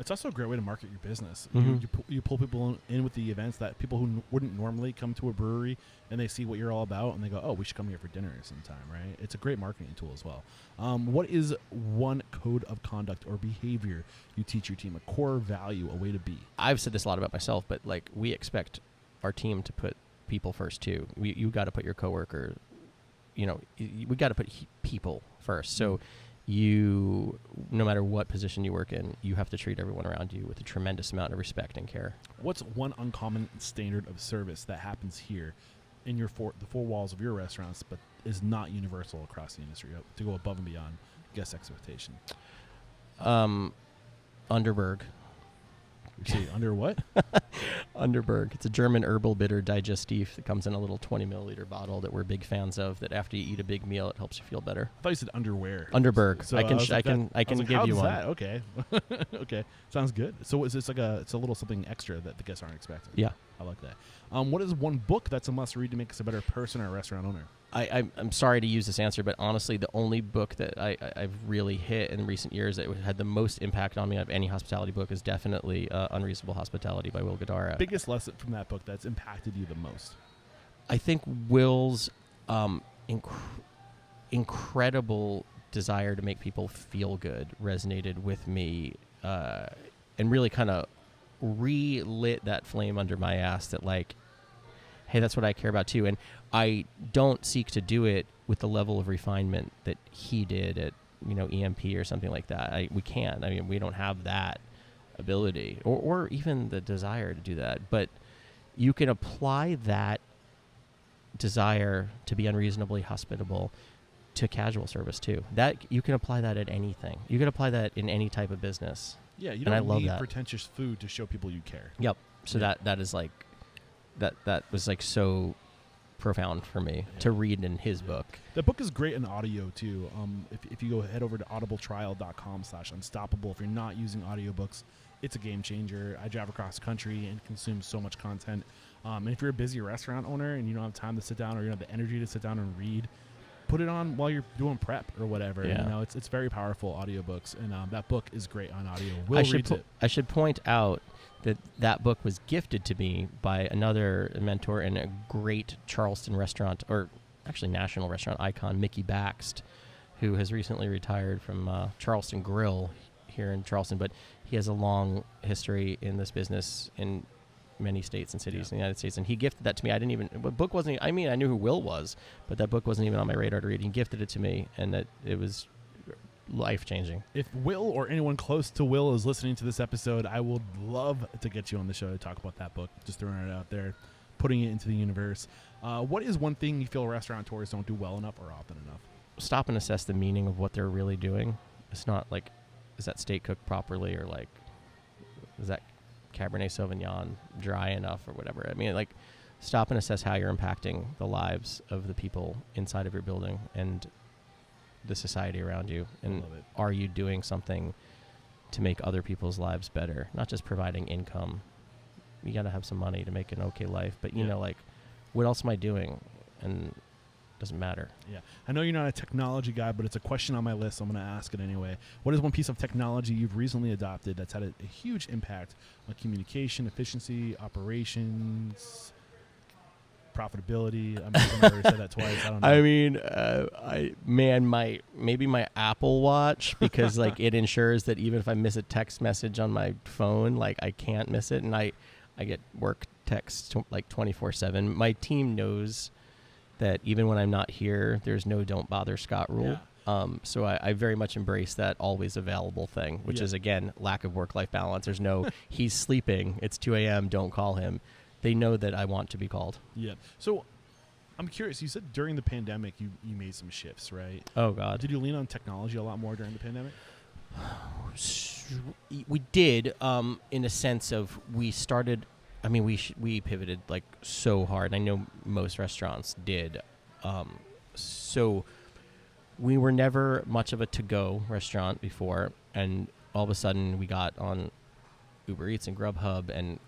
It's also a great way to market your business. Mm-hmm. You pull people in with the events that people who wouldn't normally come to a brewery, and they see what you're all about, and they go, oh, we should come here for dinner sometime, right? It's a great marketing tool as well. What is one code of conduct or behavior you teach your team, a core value, a way to be? I've said this a lot about myself, but we expect our team to put people first too. You got to put your coworker, we got to put people first. So no matter what position you work in, you have to treat everyone around you with a tremendous amount of respect and care. What's one uncommon standard of service that happens here in the four walls of your restaurants, but is not universal across the industry, to go above and beyond guest expectation? Underberg. See, under what? Underberg. It's a German herbal bitter digestif that comes in a little 20 milliliter bottle that we're big fans of, that after you eat a big meal, it helps you feel better. I thought you said underwear. Underberg. So I can give you one. That? Okay. Okay. Sounds good. So it's a little something extra that the guests aren't expecting. Yeah. I like that. What is one book that's a must read to make us a better person or a restaurant owner? I'm sorry to use this answer, but honestly, the only book that I've really hit in recent years that had the most impact on me out of any hospitality book is definitely Unreasonable Hospitality by Will Guidara. Biggest lesson from that book that's impacted you the most? I think Will's incredible desire to make people feel good resonated with me, and really kind of relit that flame under my ass that hey, that's what I care about too. And I don't seek to do it with the level of refinement that he did at, EMP or something like that. We can't. I mean, we don't have that ability or even the desire to do that. But you can apply that desire to be unreasonably hospitable to casual service too. That you can apply that at anything. You can apply that in any type of business. Yeah, you and don't need that. pretentious food to show people you care. Yep. So yeah. that is that was so profound for me to read in his book. The book is great in audio too. If you go head over to audibletrial.com/unstoppable, if you're not using audiobooks, it's a game changer. I drive across the country and consume so much content. And if you're a busy restaurant owner and you don't have time to sit down, or you don't have the energy to sit down and read, put it on while you're doing prep or whatever. Yeah. You know, it's very powerful audiobooks, and that book is great on audio. Will reads it. I should point out that book was gifted to me by another mentor and a great Charleston restaurant, or actually national restaurant icon, Mickey Baxt, who has recently retired from Charleston Grill here in Charleston, but he has a long history in this business in many states and cities in the United States, and he gifted that to me. The book wasn't, I knew who Will was, but that book wasn't even on my radar to read. He gifted it to me, and it was life-changing. If Will or anyone close to Will is listening to this episode, I would love to get you on the show to talk about that book. Just throwing it out there, putting it into the universe. What is one thing you feel restaurateurs don't do well enough or often enough? Stop and assess the meaning of what they're really doing. It's not like, is that steak cooked properly, or like, is that Cabernet Sauvignon dry enough, or whatever. Stop and assess how you're impacting the lives of the people inside of your building and the society around you. And are you doing something to make other people's lives better? Not just providing income. You got to have some money to make an okay life, but you know, what else am I doing? And it doesn't matter. Yeah. I know you're not a technology guy, but it's a question on my list, so I'm going to ask it anyway. What is one piece of technology you've recently adopted that's had a huge impact on communication, efficiency, operations, profitability? I've already said that twice. I don't know. Maybe my Apple Watch, because it ensures that even if I miss a text message on my phone, I can't miss it, and I get work texts 24/7. My team knows that even when I'm not here, there's no "don't bother Scott" rule. Yeah. So I very much embrace that always available thing, which is, again, lack of work-life balance. There's no he's sleeping, it's 2 a.m., don't call him. They know that I want to be called. Yeah. So I'm curious. You said during the pandemic you made some shifts, right? Oh, God. Did you lean on technology a lot more during the pandemic? We did, in a sense of we started. We pivoted so hard. I know most restaurants did. So we were never much of a to-go restaurant before, and all of a sudden we got on Uber Eats and Grubhub, and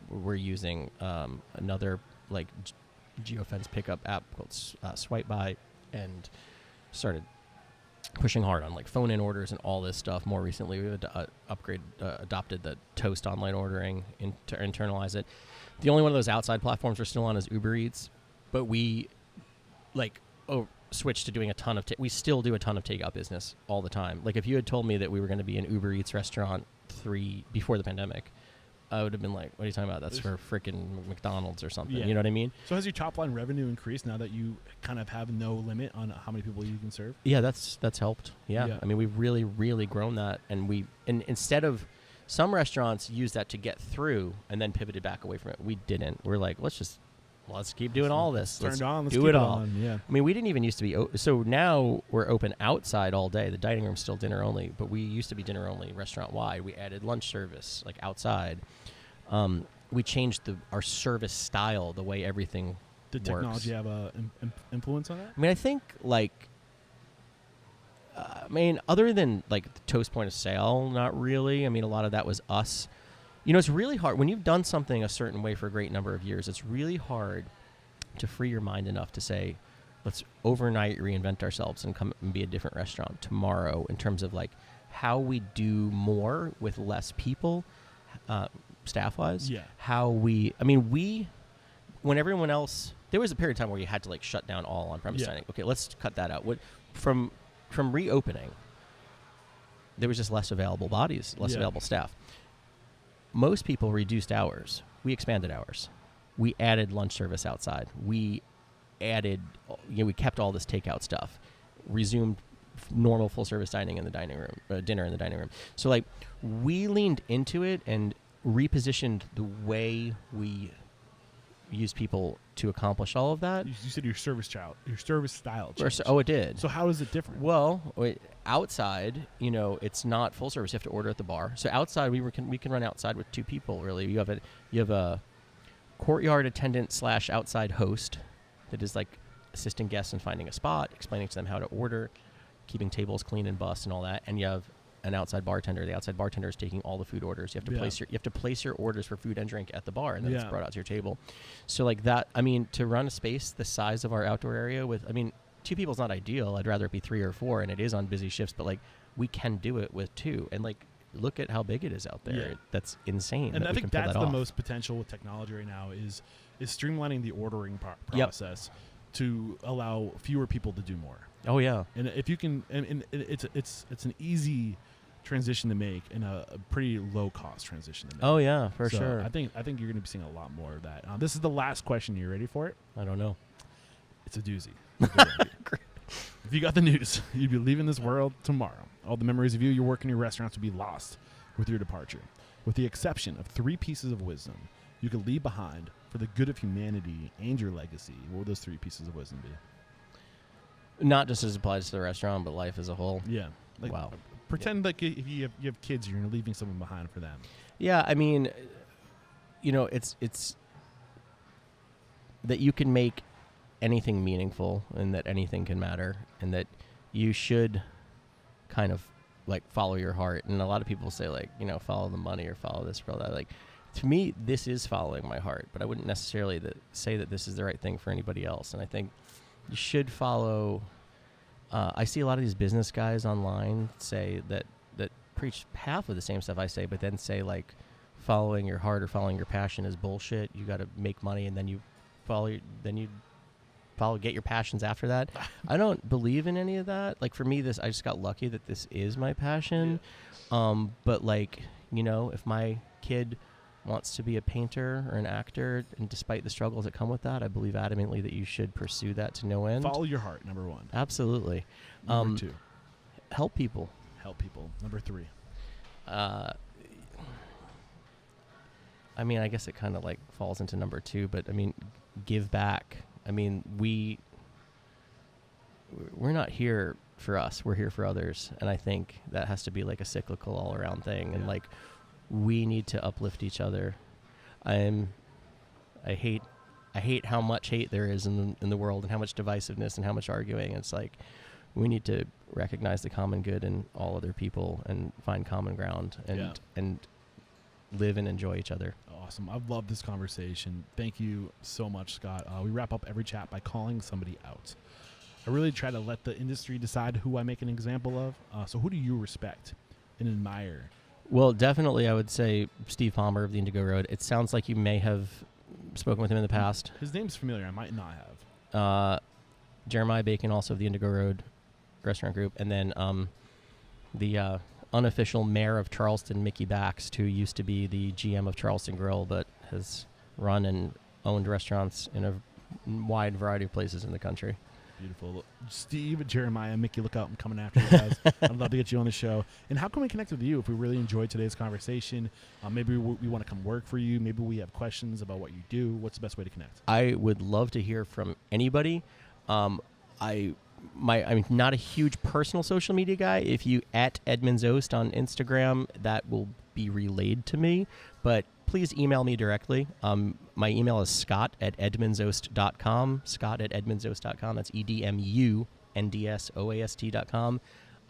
we're using another geofence pickup app called Swipe By, and started pushing hard on phone in orders and all this stuff. More recently, we adopted the Toast online ordering to internalize it. The only one of those outside platforms we're still on is Uber Eats, but we switched to doing a ton of we still do a ton of takeout business all the time. If you had told me that we were going to be an Uber Eats restaurant before the pandemic, I would have been like, what are you talking about? That's for freaking McDonald's or something. Yeah. You know what I mean? So has your top line revenue increased now that you kind of have no limit on how many people you can serve? Yeah, that's helped. Yeah. We've really, really grown that. And instead of some restaurants use that to get through and then pivoted back away from it. We didn't. We're like, let's keep doing all this. Let's do it all. Yeah. We didn't even used to be. So now we're open outside all day. The dining room's still dinner only, but we used to be dinner only restaurant wide. We added lunch service outside. We changed our service style, the way everything Did works. Technology have a influence on that? I think other than the Toast point of sale, not really. A lot of that was us. It's really hard when you've done something a certain way for a great number of years. It's really hard to free your mind enough to say, let's overnight reinvent ourselves and come and be a different restaurant tomorrow, in terms of how we do more with less people, staff-wise. Yeah. How when everyone else, there was a period of time where you had to shut down all on-premise dining. Okay, let's cut that out. From reopening, there was just less available bodies, less available staff. Most people reduced hours. We expanded hours. We added lunch service outside. We added, we kept all this takeout stuff. Resumed normal full-service dining in the dining room, dinner in the dining room. So we leaned into it and repositioned the way we use people to accomplish all of that. You said your service style changed. Oh, it did. So how is it different? Well, outside, it's not full service. You have to order at the bar. So outside, we can run outside with 2 people. Really, you have a courtyard attendant / outside host, that is like assisting guests in finding a spot, explaining to them how to order, keeping tables clean and bussed and all that. And you have an outside bartender. The outside bartender is taking all the food orders. You have to place your orders for food and drink at the bar, and then it's brought out to your table. So like that, I mean, to run a space the size of our outdoor area with, I mean, 2 people is not ideal. I'd rather it be 3 or 4, and it is on busy shifts, but like we can do it with 2. And like, look at how big it is out there. Yeah. That's insane. And that I think that's the off. most potential with technology right now is streamlining the ordering process to allow fewer people to do more. Oh yeah. And if you can, and it's an easy transition to make and a pretty low cost transition to make. Oh yeah, for sure. I think you're going to be seeing a lot more of that. This is the last question. You ready for it? I don't know. It's a doozy. If you got the news, you'd be leaving this world tomorrow. All the memories of your work in your restaurants would be lost with your departure. With the exception of 3 pieces of wisdom you could leave behind for the good of humanity and your legacy, what would those 3 pieces of wisdom be? Not just as applies to the restaurant, but life as a whole. Yeah. Like, wow. Pretend like if you have kids, you're leaving someone behind for them. Yeah, I mean, you know, it's that you can make anything meaningful, and that anything can matter, and that you should kind of like follow your heart. And a lot of people say like, you know, follow the money or follow this, follow that. Like, to me, this is following my heart, but I wouldn't necessarily say that this is the right thing for anybody else. And I think you should follow. I see a lot of these business guys online say that preach half of the same stuff I say, but then say like following your heart or following your passion is bullshit. You got to make money, and then you get your passions after that. I don't believe in any of that. Like, for me, I just got lucky that this is my passion. Yeah. But like, you know, if my kid wants to be a painter or an actor, and despite the struggles that come with that, I believe adamantly that you should pursue that to no end. Follow your heart, number 1. Absolutely. Number 2. Help people. Help people. Number 3. I mean, I guess it kind of like falls into number 2, but I mean, give back. I mean, we're not here for us. We're here for others. And I think that has to be like a cyclical all around thing. And like, we need to uplift each other. I hate how much hate there is in the world, and how much divisiveness and how much arguing. It's like, we need to recognize the common good in all other people and find common ground and live and enjoy each other. Awesome. I've loved this conversation. Thank you so much, Scott. We wrap up every chat by calling somebody out. I really try to let the industry decide who I make an example of. So who do you respect and admire? Well, definitely I would say Steve Palmer of the Indigo Road. It sounds like you may have spoken with him in the past. His name's familiar. I might not have. Jeremiah Bacon, also of the Indigo Road Restaurant Group. And then the unofficial mayor of Charleston, Mickey Baxt, who used to be the GM of Charleston Grill, but has run and owned restaurants in a wide variety of places in the country. Beautiful. Steve, Jeremiah, Mickey, look out. I'm coming after you guys. I'd love to get you on the show. And how can we connect with you if we really enjoyed today's conversation? Maybe we want to come work for you. Maybe we have questions about what you do. What's the best way to connect? I would love to hear from anybody. I'm not a huge personal social media guy. If you @ Edmund's Oast on Instagram, that will be relayed to me. But please email me directly. My email is scott@edmundsoast.com. Scott@edmundsoast.com. That's EDMUNDSOAST.com.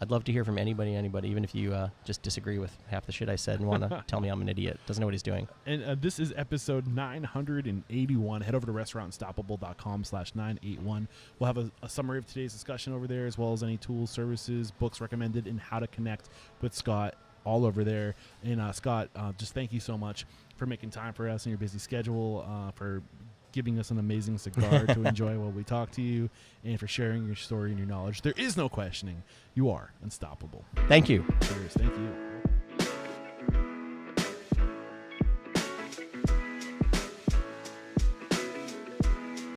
I'd love to hear from anybody, even if you just disagree with half the shit I said and want to tell me I'm an idiot. Doesn't know what he's doing. And this is episode 981. Head over to restaurantunstoppable.com/981. We'll have a summary of today's discussion over there, as well as any tools, services, books recommended, and how to connect with Scott all over there. And Scott, just thank you so much for making time for us in your busy schedule, for giving us an amazing cigar to enjoy while we talk to you, and for sharing your story and your knowledge. There is no questioning. You are unstoppable. Thank you.